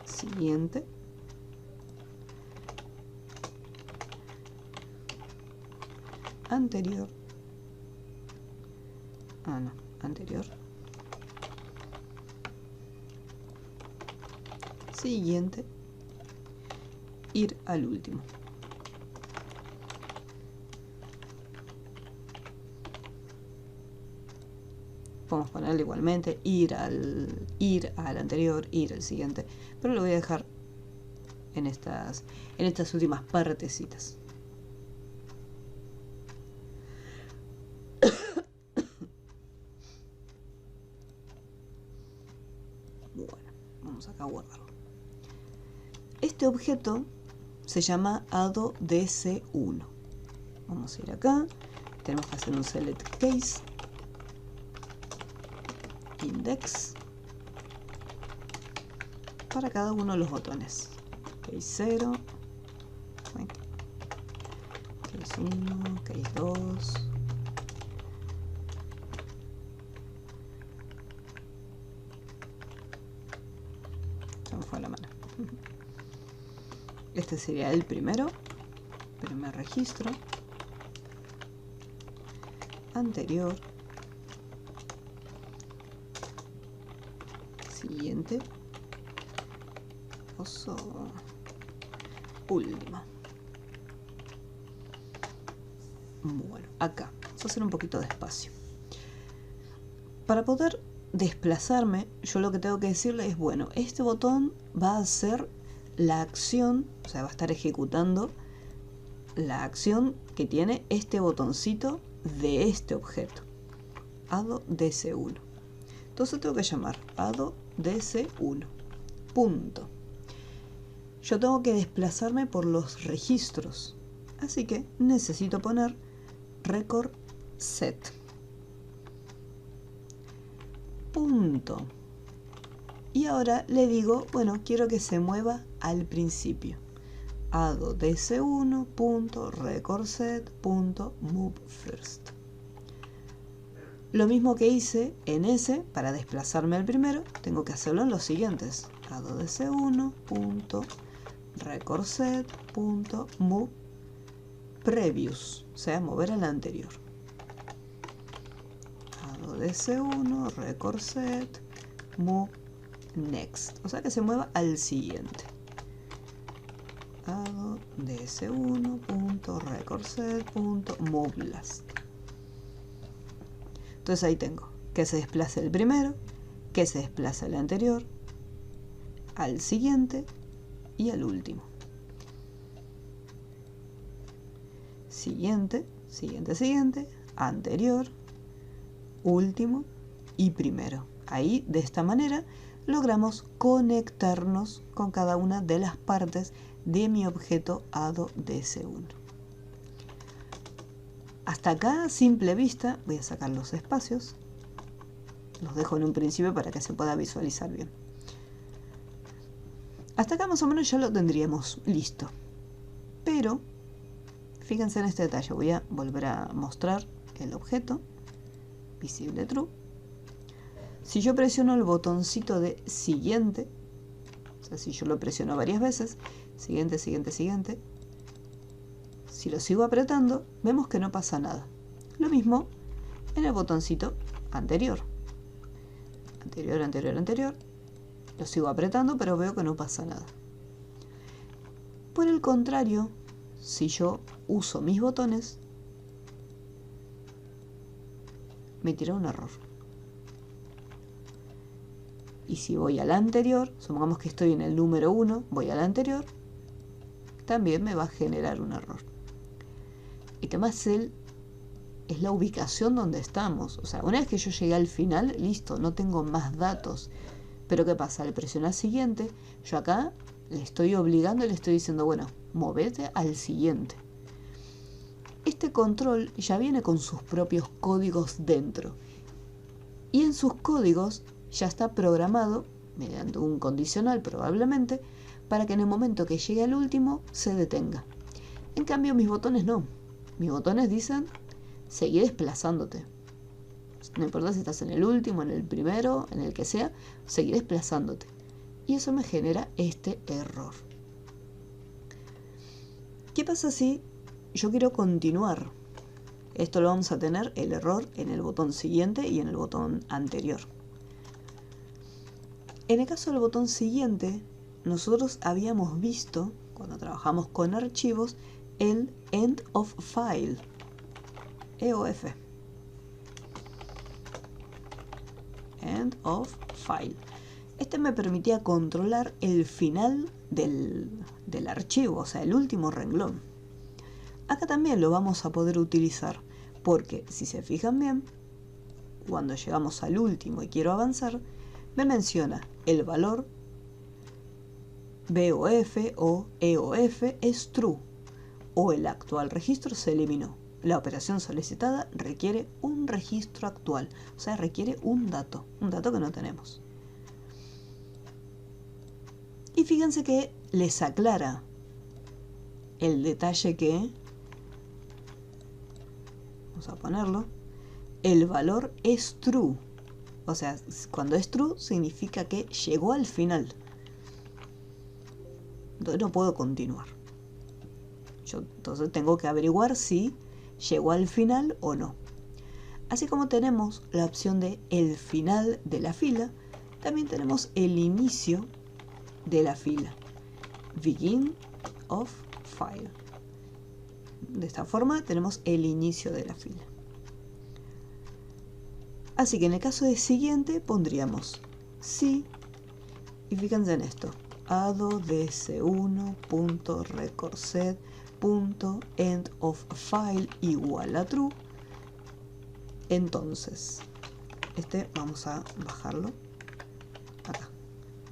[SPEAKER 1] siguiente, anterior, anterior, siguiente, ir al último. Podemos ponerle igualmente ir al anterior, ir al siguiente, pero lo voy a dejar en estas últimas partecitas. Bueno, vamos acá a guardarlo. Este objeto se llama ADODC1. Vamos a ir acá, tenemos que hacer un select case, index, para cada uno de los botones. Case 0, case 1, case 2, Este sería el primero, primer registro, anterior, siguiente, oso, último. Bueno, acá, vamos a hacer un poquito de espacio. Para poder desplazarme, yo lo que tengo que decirle es, bueno, este botón va a hacer la acción, o sea, va a estar ejecutando la acción que tiene este botoncito de este objeto, ado DC1. Entonces tengo que llamar ado DC1, punto. Yo tengo que desplazarme por los registros, así que necesito poner record set, punto. Y ahora le digo, bueno, quiero que se mueva al principio. ado dc1.recordset.move first. Lo mismo que hice en ese, para desplazarme al primero, tengo que hacerlo en los siguientes. ado dc1.recordset.move previous, o sea, mover al anterior. ado dc1 recordset move next, o sea que se mueva al siguiente. ado ds1.recordset.move last. Entonces ahí tengo que se desplace el primero, que se desplace el anterior, al siguiente y al último. Siguiente, siguiente, siguiente, anterior, último y primero. Ahí, de esta manera, logramos conectarnos con cada una de las partes de mi objeto ado dc1. Hasta acá, a simple vista, voy a sacar los espacios. Los dejo en un principio para que se pueda visualizar bien. Hasta acá más o menos ya lo tendríamos listo. Pero, fíjense en este detalle. Voy a volver a mostrar el objeto. Visible true. Si yo presiono el botoncito de siguiente, o sea, si yo lo presiono varias veces, siguiente, siguiente, siguiente, si lo sigo apretando, vemos que no pasa nada. Lo mismo en el botoncito anterior. Anterior, anterior, anterior. Lo sigo apretando, pero veo que no pasa nada. Por el contrario, si yo uso mis botones, me tira un error. Y si voy al anterior, supongamos que estoy en el número 1, voy al anterior, también me va a generar un error. El tema es la ubicación donde estamos. O sea, una vez que yo llegué al final, listo, no tengo más datos. Pero ¿qué pasa? Al presionar siguiente, yo acá le estoy obligando y le estoy diciendo, bueno, movete al siguiente. Este control ya viene con sus propios códigos dentro. Y en sus códigos ya está programado, mediante un condicional probablemente, para que en el momento que llegue al último se detenga. En cambio mis botones no. Mis botones dicen, seguí desplazándote. No importa si estás en el último, en el primero, en el que sea, seguí desplazándote. Y eso me genera este error. ¿Qué pasa si yo quiero continuar? Esto lo vamos a tener el error en el botón siguiente y en el botón anterior. En el caso del botón siguiente, nosotros habíamos visto, cuando trabajamos con archivos, el End of File, EOF. End of File. Este me permitía controlar el final del archivo, o sea, el último renglón. Acá también lo vamos a poder utilizar, porque si se fijan bien, cuando llegamos al último y quiero avanzar, me menciona el valor BOF o EOF es true, o el actual registro se eliminó. La operación solicitada requiere un registro actual, o sea, requiere un dato que no tenemos. Y fíjense que les aclara el detalle que, vamos a ponerlo, el valor es true. O sea, cuando es true significa que llegó al final. Entonces no puedo continuar. Yo entonces tengo que averiguar si llegó al final o no. Así como tenemos la opción de el final de la fila, también tenemos el inicio de la fila. Begin of file. De esta forma tenemos el inicio de la fila. Así que en el caso de siguiente pondríamos si, y fíjense en esto, add.ds1.recordset.endOfFile igual a true. Entonces, vamos a bajarlo. Acá,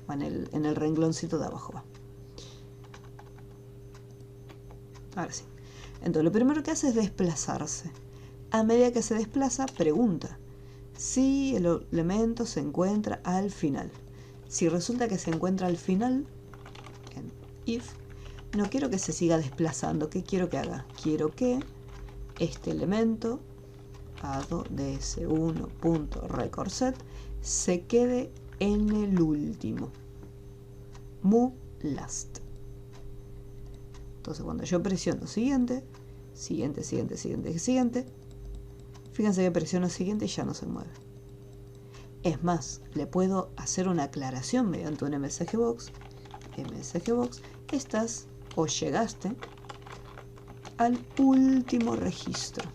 [SPEAKER 1] va en el rengloncito de abajo. Va. Ahora sí. Entonces, lo primero que hace es desplazarse. A medida que se desplaza, pregunta si el elemento se encuentra al final. Si resulta que se encuentra al final, en if, no quiero que se siga desplazando. ¿Qué quiero que haga? Quiero que este elemento, add.ds1.recordset, se quede en el último. Move last. Entonces cuando yo presiono siguiente, siguiente, fíjense que presiono siguiente y ya no se mueve. Es más, le puedo hacer una aclaración mediante un msgbox. msgbox, estás o llegaste al último registro.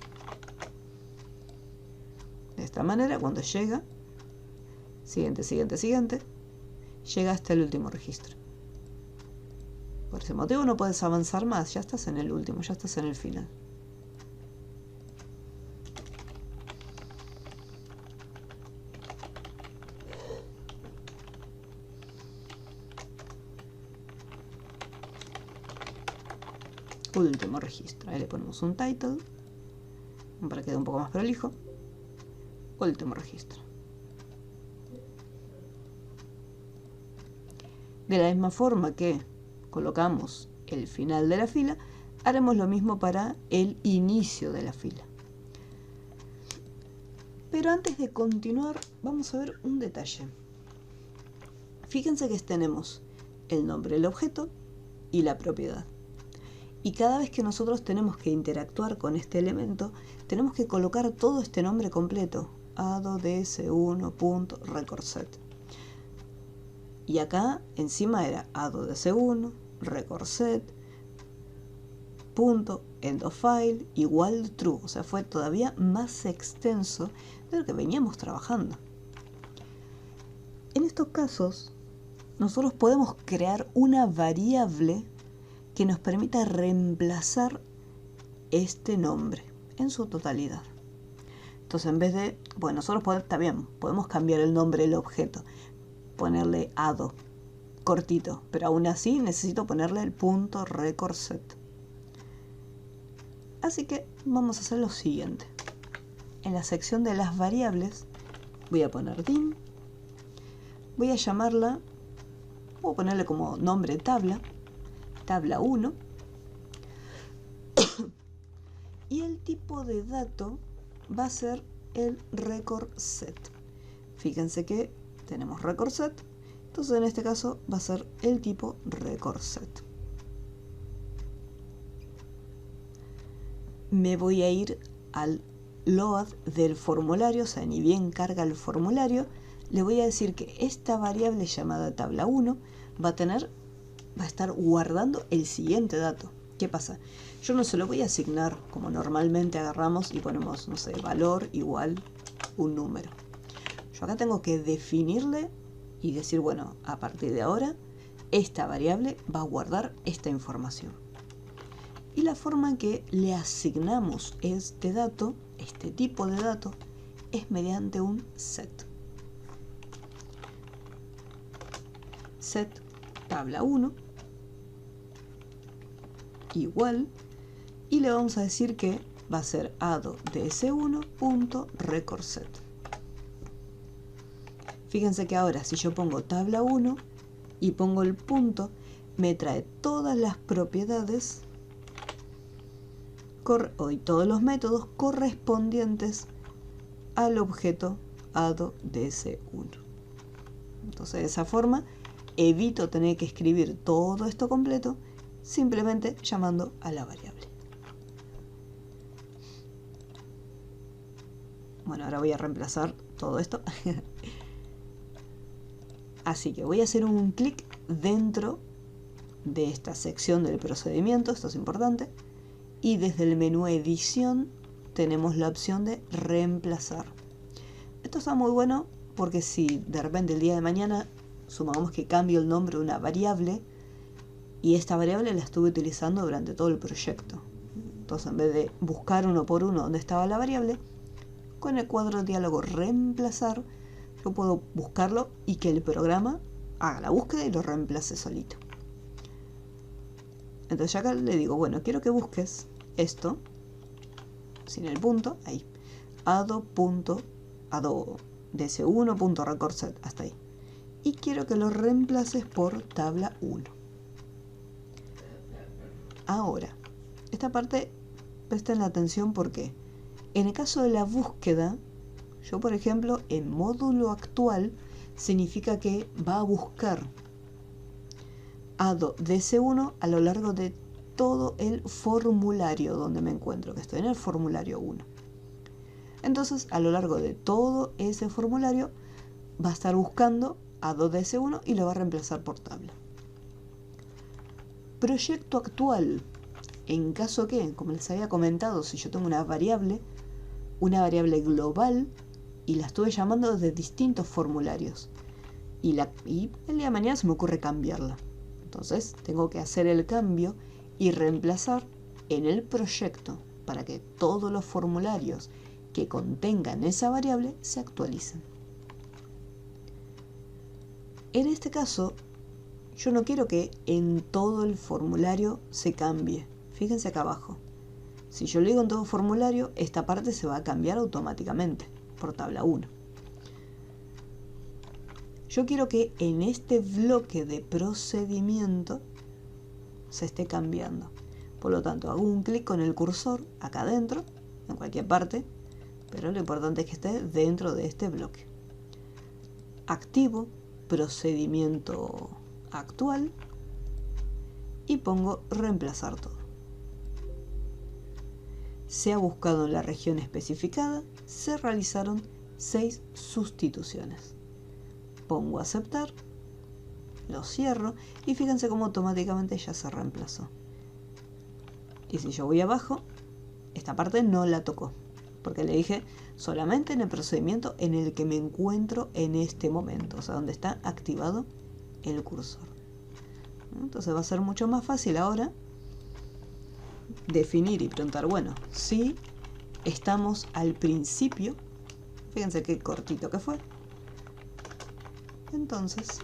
[SPEAKER 1] De esta manera, cuando llega, siguiente, llega hasta el último registro. Por ese motivo no puedes avanzar más, ya estás en el último, ya estás en el final. Último registro. Ahí le ponemos un title para que quede un poco más prolijo. Último registro. De la misma forma que colocamos el final de la fila, haremos lo mismo para el inicio de la fila. Pero antes de continuar, vamos a ver un detalle. Fíjense que tenemos el nombre del objeto y la propiedad. Y cada vez que nosotros tenemos que interactuar con este elemento, tenemos que colocar todo este nombre completo. add.ds1.recordset. Y acá encima era add.ds1, recordset.endOfFile igual true. O sea, fue todavía más extenso de lo que veníamos trabajando. En estos casos, nosotros podemos crear una variable que nos permita reemplazar este nombre en su totalidad. Entonces, en vez de, bueno, nosotros podemos cambiar el nombre del objeto, ponerle add cortito, pero aún así necesito ponerle el punto recordset. Así que vamos a hacer lo siguiente. En la sección de las variables voy a poner dim, voy a llamarla, voy a ponerle como nombre tabla 1, y el tipo de dato va a ser el record set. Fíjense que tenemos record set, entonces en este caso va a ser el tipo record set. Me voy a ir al load del formulario, o sea, ni bien carga el formulario, le voy a decir que esta variable llamada tabla 1 va a estar guardando el siguiente dato. ¿Qué pasa? Yo no se lo voy a asignar como normalmente agarramos y ponemos, no sé, valor igual un número. Yo acá tengo que definirle y decir, bueno, a partir de ahora, esta variable va a guardar esta información. Y la forma en que le asignamos este dato, este tipo de dato, es mediante un set. Set tabla 1 igual, y le vamos a decir que va a ser add.ds1.recordset. Fíjense que ahora si yo pongo tabla 1 y pongo el punto, me trae todas las propiedades y todos los métodos correspondientes al objeto add.ds1. Entonces de esa forma evito tener que escribir todo esto completo simplemente llamando a la variable. Bueno, ahora voy a reemplazar todo esto. Así que voy a hacer un clic dentro de esta sección del procedimiento, esto es importante, y desde el menú edición tenemos la opción de reemplazar. Esto está muy bueno porque si de repente el día de mañana sumamos que cambio el nombre de una variable y esta variable la estuve utilizando durante todo el proyecto, entonces en vez de buscar uno por uno dónde estaba la variable, con el cuadro de diálogo reemplazar yo puedo buscarlo y que el programa haga la búsqueda y lo reemplace solito. Entonces ya acá le digo, bueno, quiero que busques esto, sin el punto, ahí, ado.ds1.recordset, hasta ahí. Y quiero que lo reemplaces por tabla 1. Ahora, esta parte presten la atención porque en el caso de la búsqueda, yo por ejemplo, en módulo actual, significa que va a buscar ado.ds1 a lo largo de todo el formulario donde me encuentro, que estoy en el formulario 1. Entonces, a lo largo de todo ese formulario, va a estar buscando ado.ds1 y lo va a reemplazar por tabla. Proyecto actual, en caso que, como les había comentado, si yo tengo una variable global, y la estuve llamando desde distintos formularios, y el día de mañana se me ocurre cambiarla. Entonces tengo que hacer el cambio y reemplazar en el proyecto para que todos los formularios que contengan esa variable se actualicen. En este caso, yo no quiero que en todo el formulario se cambie. Fíjense acá abajo. Si yo le digo en todo formulario, esta parte se va a cambiar automáticamente por tabla 1. Yo quiero que en este bloque de procedimiento se esté cambiando. Por lo tanto, hago un clic con el cursor acá adentro, en cualquier parte, pero lo importante es que esté dentro de este bloque. Activo procedimiento actual y pongo reemplazar todo. Se ha buscado en la región especificada, se realizaron 6 sustituciones. Pongo aceptar, lo cierro y fíjense cómo automáticamente ya se reemplazó. Y si yo voy abajo, esta parte no la tocó, porque le dije solamente en el procedimiento en el que me encuentro en este momento, o sea, donde está activado el cursor. Entonces va a ser mucho más fácil ahora definir y preguntar, bueno, si estamos al principio, fíjense qué cortito que fue, entonces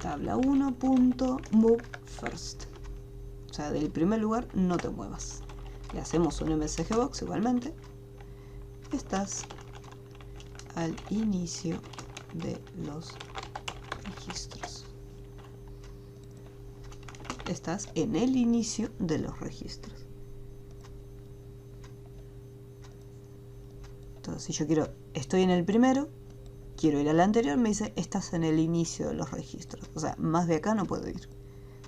[SPEAKER 1] tabla 1.move first, o sea, del primer lugar no te muevas. Le hacemos un msg box igualmente. Estás al inicio de los registros. Estás en el inicio de los registros. Entonces, si yo estoy en el primero, quiero ir al anterior, me dice, estás en el inicio de los registros. O sea, más de acá no puedo ir.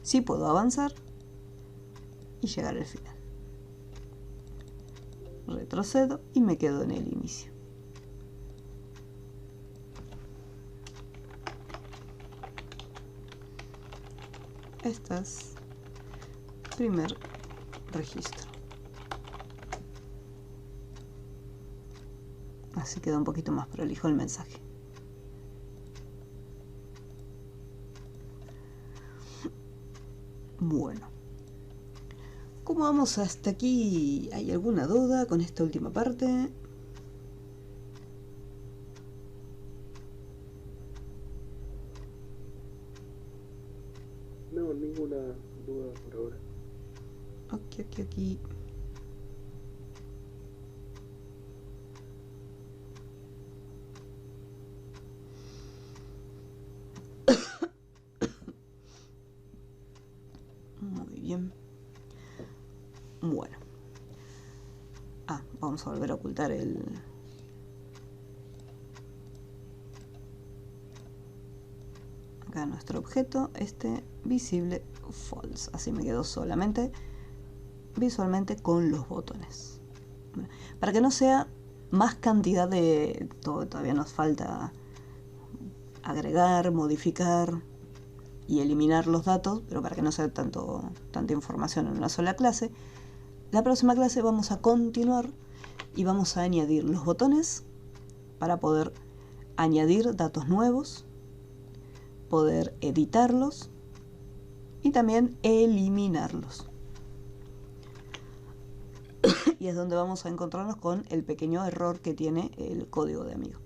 [SPEAKER 1] Sí puedo avanzar y llegar al final. Retrocedo y me quedo en el inicio. Estás primer registro. Así queda un poquito más prolijo el mensaje. Bueno, ¿cómo vamos hasta aquí? ¿Hay alguna duda con esta última parte?
[SPEAKER 2] No, ninguna duda por ahora.
[SPEAKER 1] Ok. Muy bien. Bueno. Vamos Vamos a volver a ocultar acá nuestro objeto, visible false. Así me quedo solamente visualmente con los botones. Para que no sea más cantidad de... Todavía nos falta agregar, modificar y eliminar los datos, pero para que no sea tanta información en una sola clase, la próxima clase vamos a continuar y vamos a añadir los botones para poder añadir datos nuevos, poder editarlos y también eliminarlos. Y es donde vamos a encontrarnos con el pequeño error que tiene el código de amigo.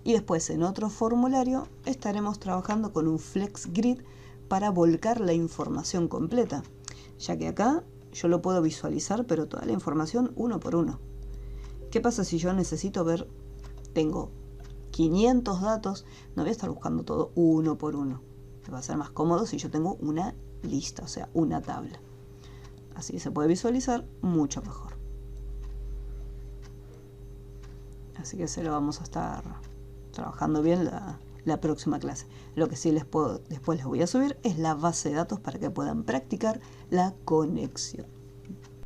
[SPEAKER 1] Y después en otro formulario estaremos trabajando con un flex grid para volcar la información completa, ya que acá yo lo puedo visualizar, pero toda la información uno por uno. ¿Qué pasa si yo necesito ver, tengo 500 datos, no voy a estar buscando todo uno por uno? Me va a ser más cómodo si yo tengo una lista, o sea, una tabla. Así se puede visualizar mucho mejor. Así que se lo vamos a estar trabajando bien la próxima clase. Lo que sí después les voy a subir es la base de datos para que puedan practicar la conexión.